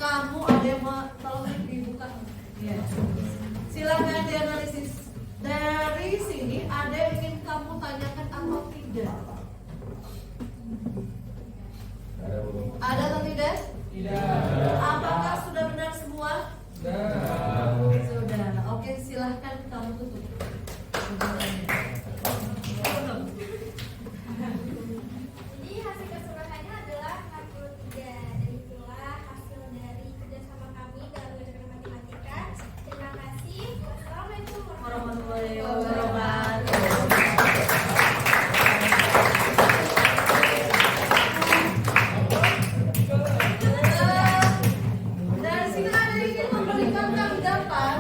kamu ada yang mau tolong dibuka? Ya. Silakan dianalisis. Dari sini ada yang ingin kamu tanyakan atau tidak? Ada atau tidak? Tidak. Apakah sudah benar semua? Sudah. Sudah. Oke, silahkan kamu tutup. Jadi hasil keseluruhannya adalah 43. Dan itulah hasil dari kerjasama kami dalam belajar matematika. Terima kasih. Wassalamualaikum Warahmatullahi wabarakatuh. Dari sini ada yang ingin memberikan tanggapan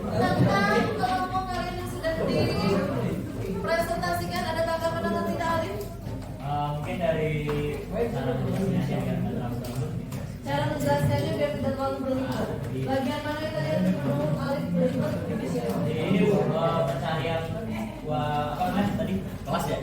tentang kelompok kalian yang sudah dipresentasikan. Ada tanggapan atau tidak, Alif? Mungkin dari cara menjelaskannya biar nggak terlalu rumit. Cara menjelaskannya biar tidak terlalu berlipat. Bagian mana yang tadi menurut Alif berlipat? Jadi ini pencarian apa namanya tadi kelas ya?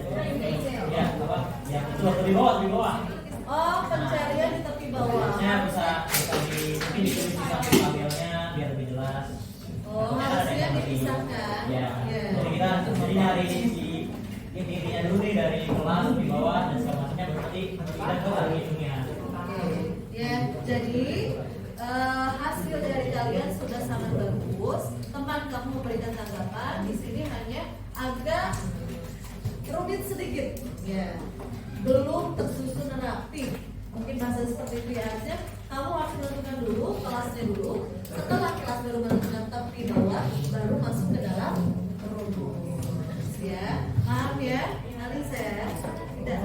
Ya apa? Yang itu di bawah. Oh, pencarian di tepi bawah. Harusnya bisa mungkin ditulis di samping tabelnya biar lebih jelas. Oh, harusnya dipisahkan. Ya. Ya. Jadi kita nyari si intinya dulu nih dari kelas di bawah dan segala macamnya berarti kita ke hitungnya. Oke. Ya, jadi hasil dari kalian sudah sangat bagus. Teman kamu memberikan tanggapan. Di sini hanya agak rumit sedikit. Ya. Belum tersusun rapi. Mungkin bahasa seperti itu aja. Kamu harus menentukan dulu kelasnya dulu. Setelah kelas baru menentukan tepi bawah, baru masuk ke dalam rumus. Ya, paham ya? Analisa ya? Tidak.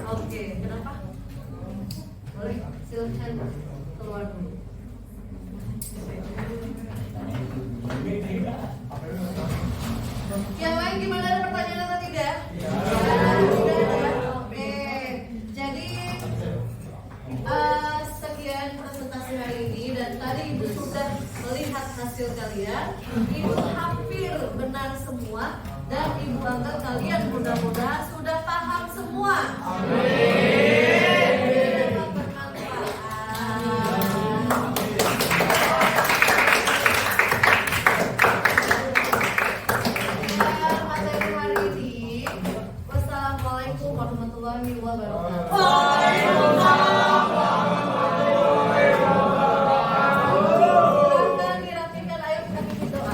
Oke. Kenapa? Boleh, silahkan keluar dulu. Yang lain gimana, ada pertanyaan atau tidak? Tidak. Oke. Jadi sekian presentasi hari ini dan tadi Ibu sudah melihat hasil kalian. Ibu hampir benar semua dan Ibu anggap kalian mudah-mudahan sudah paham semua. Wassalamualaikum warahmatullahi wabarakatuh. Silakan dirapikan, ayo kita bikin doa.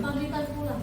Pamitan pulang.